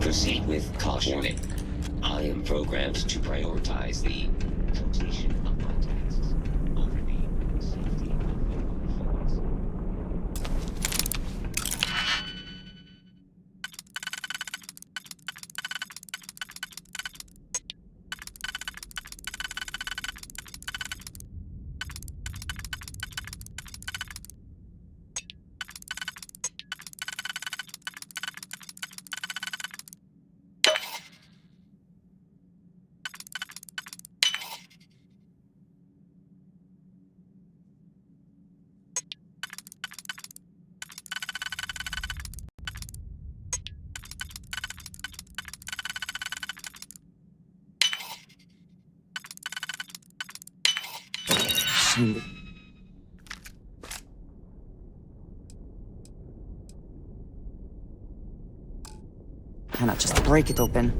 Proceed with caution. I am programmed to prioritize the completion of my tasks over the safety of my performance. Cannot just break it open.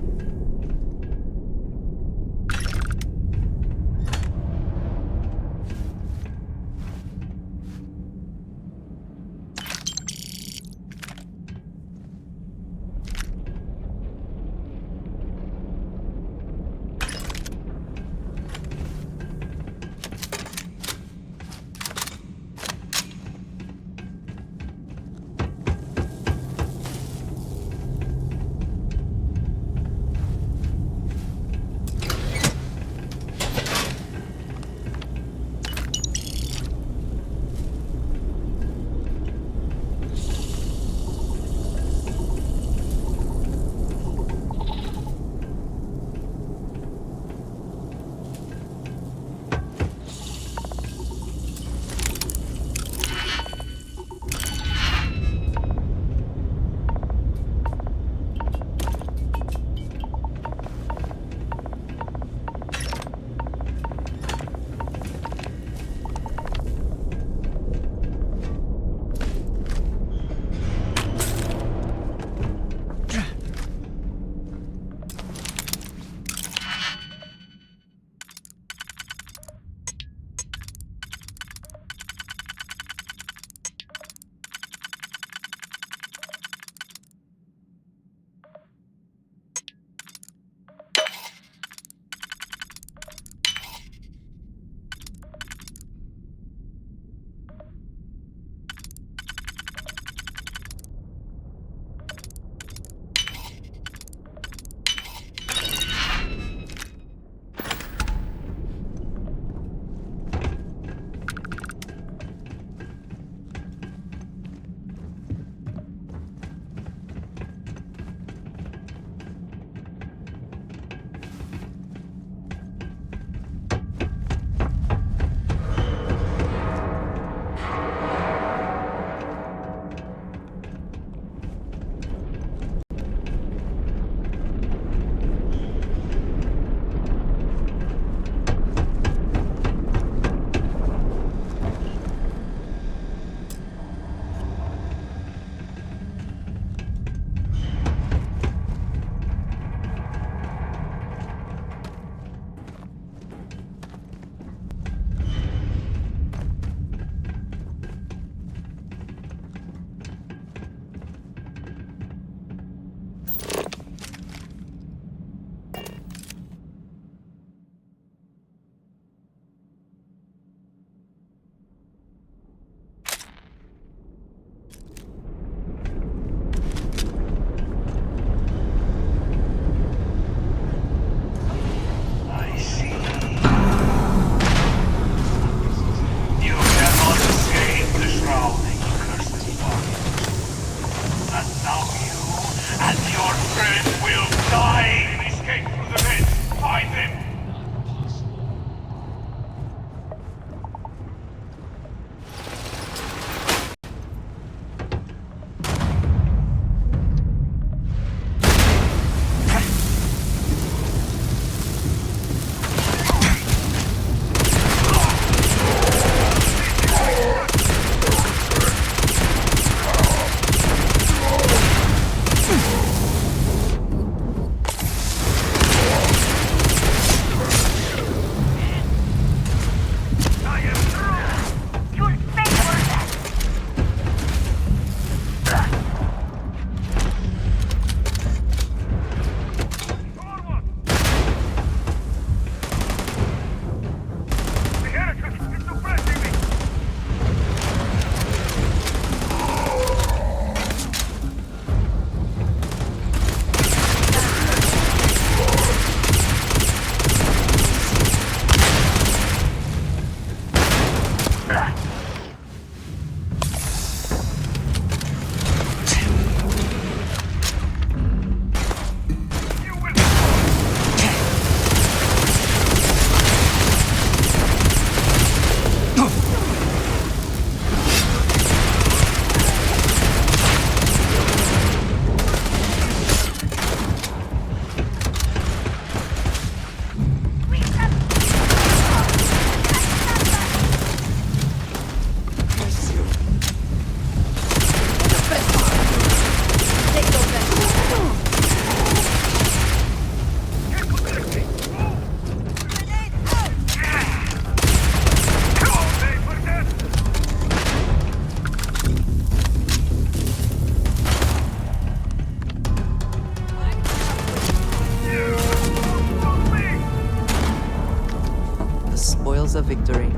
The spoils of victory.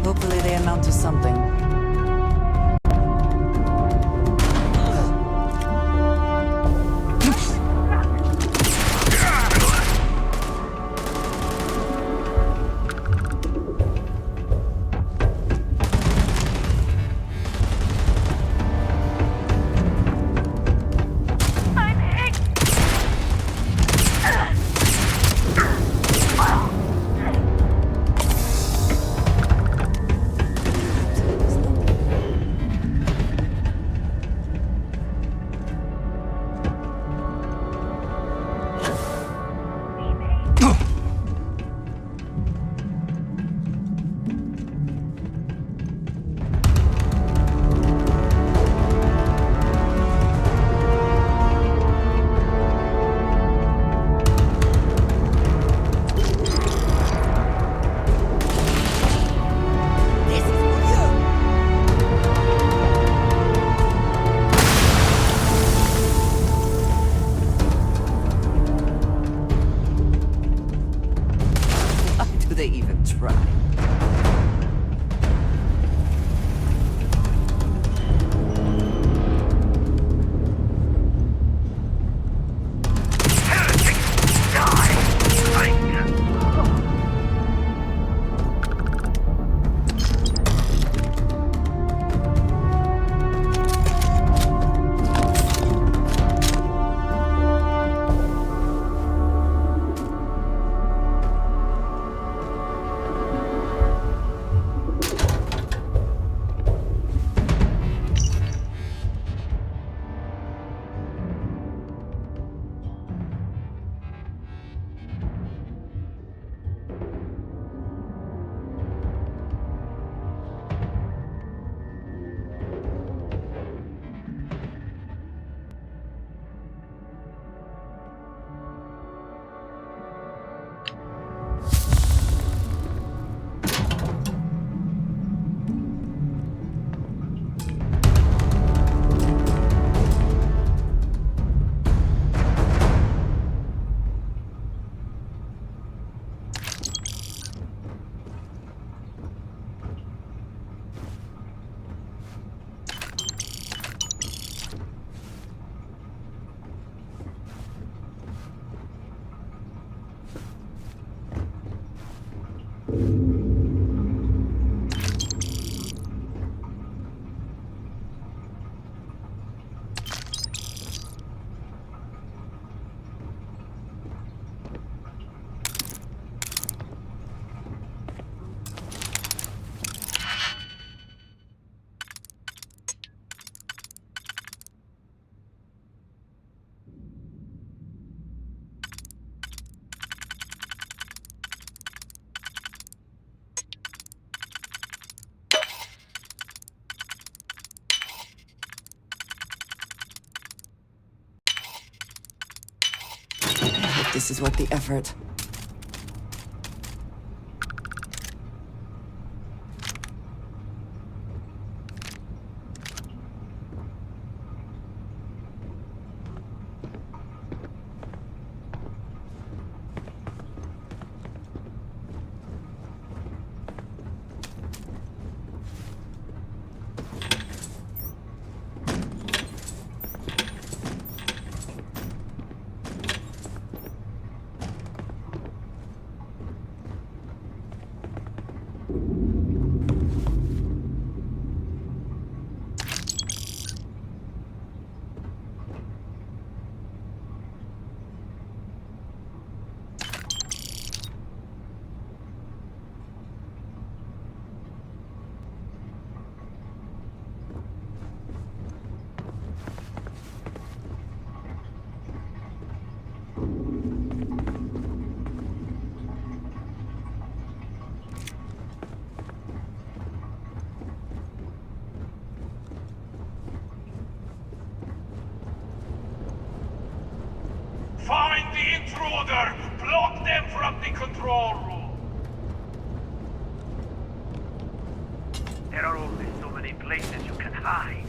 Hopefully they amount to something. Do they even try? This is worth the effort. control room. There are only so many places you can hide.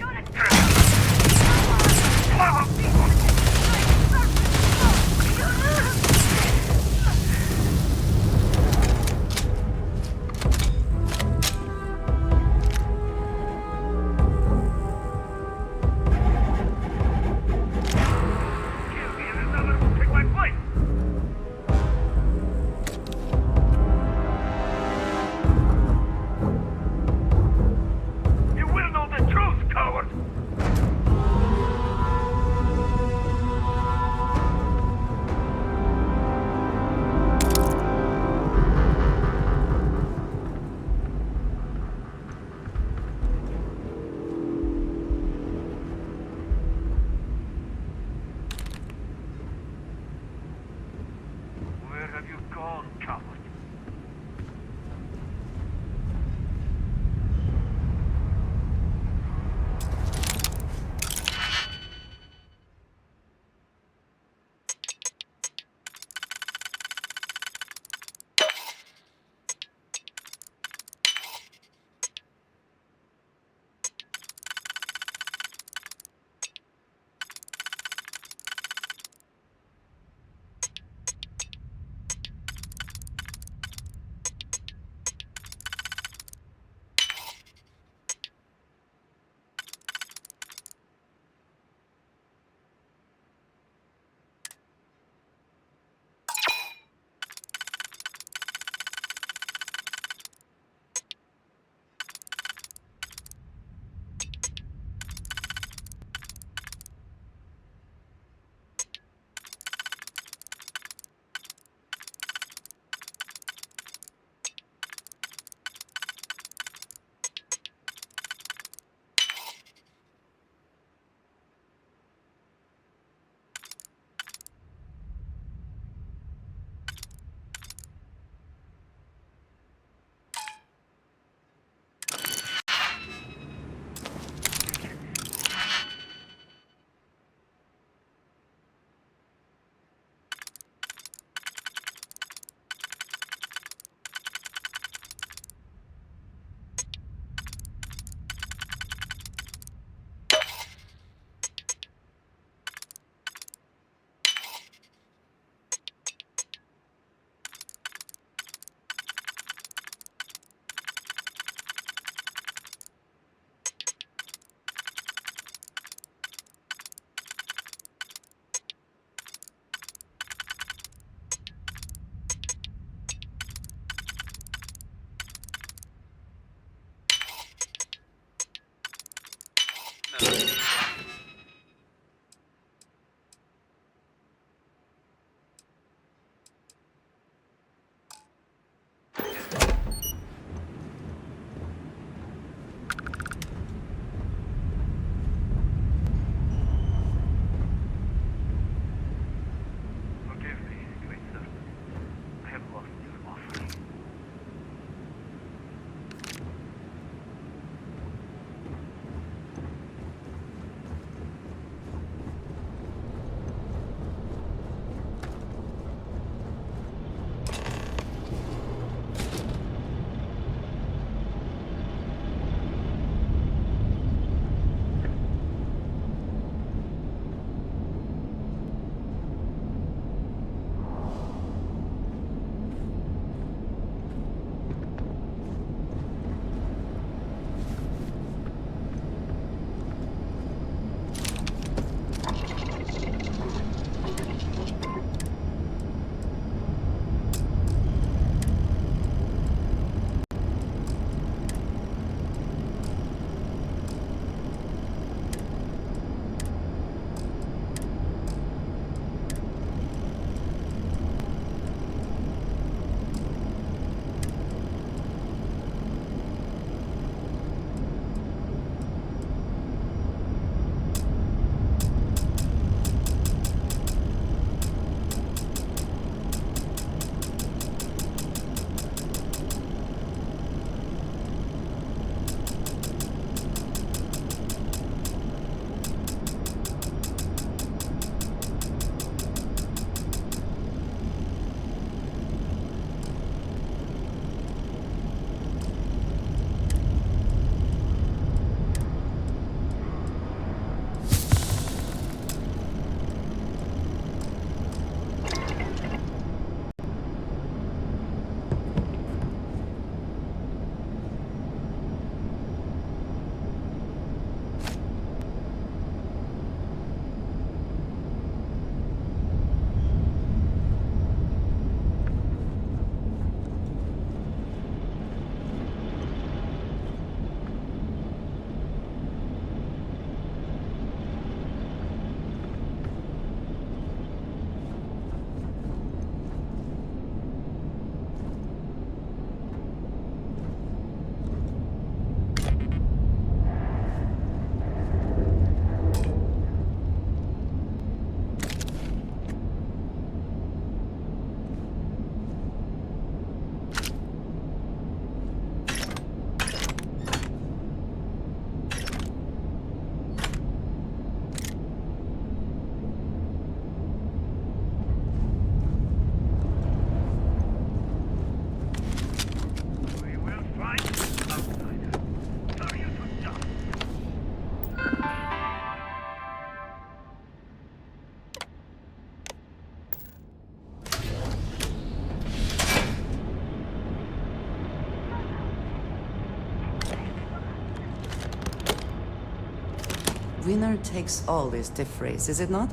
Winner takes all is the phrase, is it not?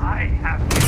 I have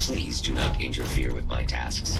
Please do not interfere with my tasks.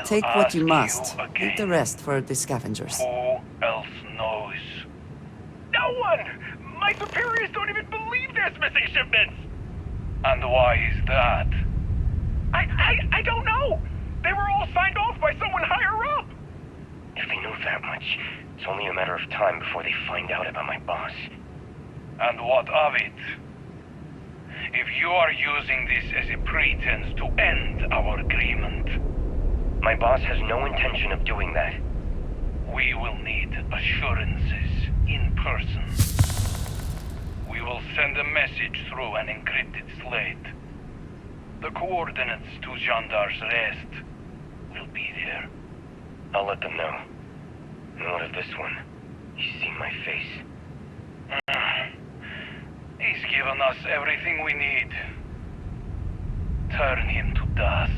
Take what you must. Leave the rest for the scavengers. Who else knows? No one! My superiors don't even believe there's missing shipments! And why is that? I don't know! They were all signed off by someone higher up! If they know that much, it's only a matter of time before they find out about my boss. And what of it? If you are using this as a pretense to end our agreement... My boss has no intention of doing that. We will need assurances in person. We will send a message through an encrypted slate. The coordinates to Gendar's rest will be there. I'll let them know. And what of this one? He's seen my face. He's given us everything we need. Turn him to dust.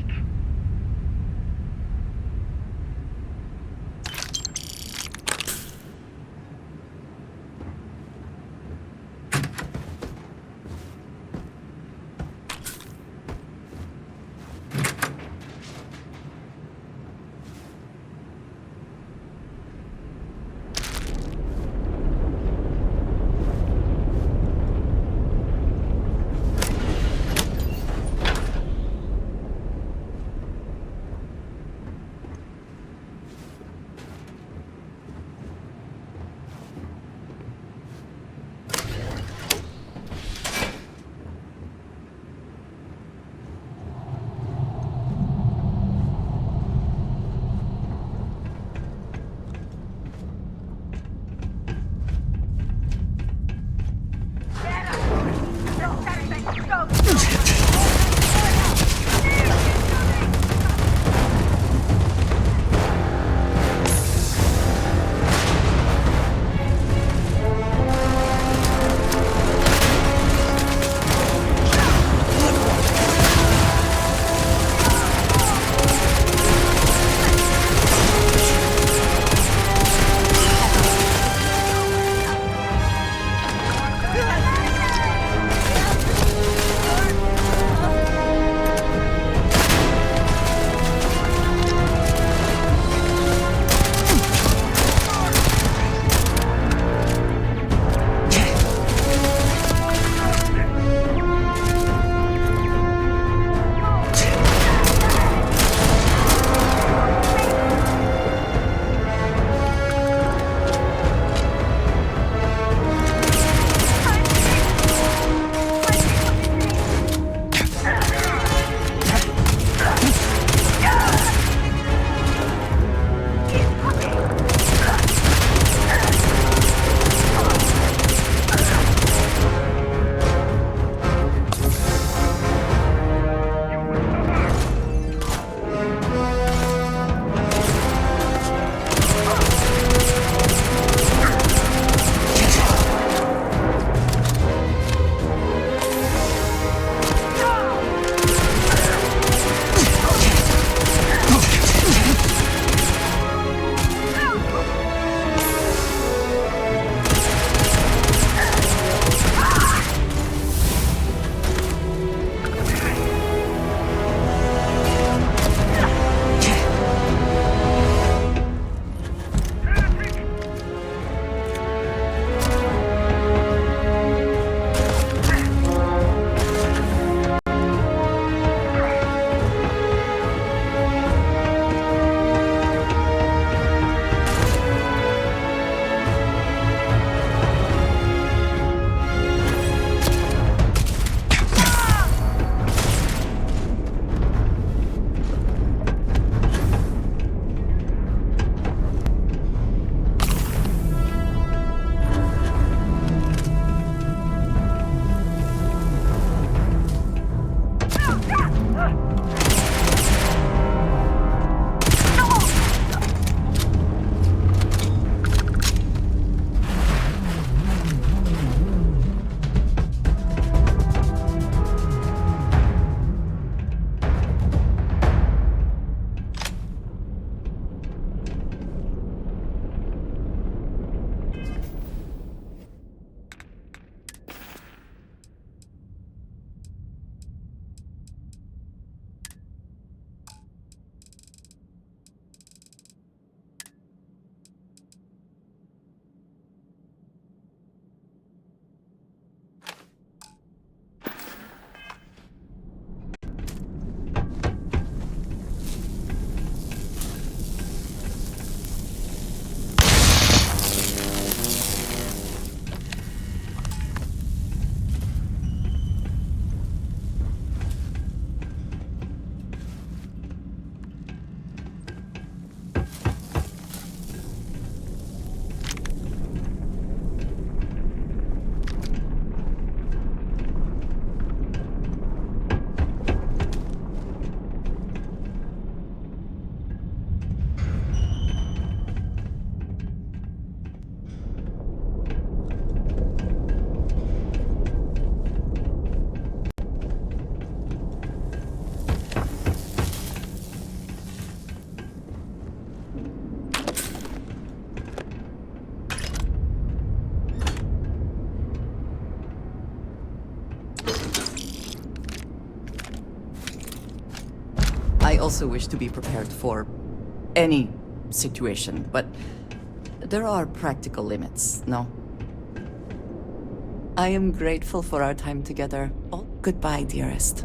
also wish to be prepared for any situation, but there are practical limits, no? I am grateful for our time together. Oh, goodbye, dearest.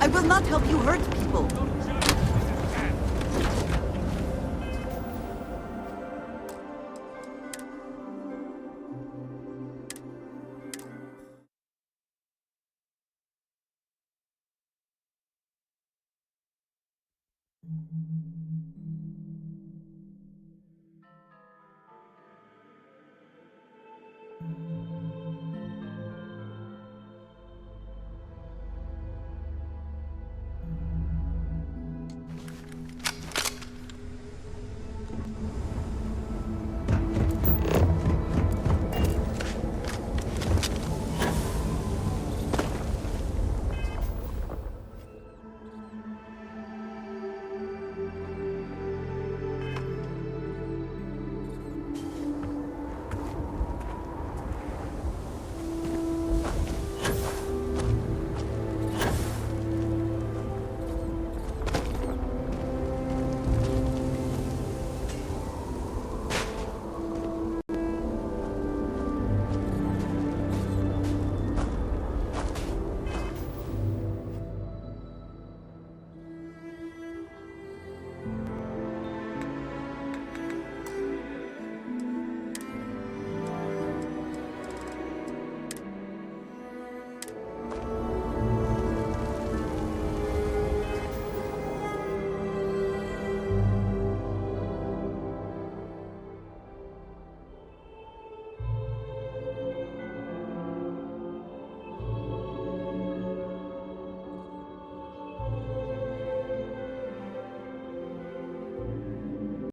I will not help you hurt people.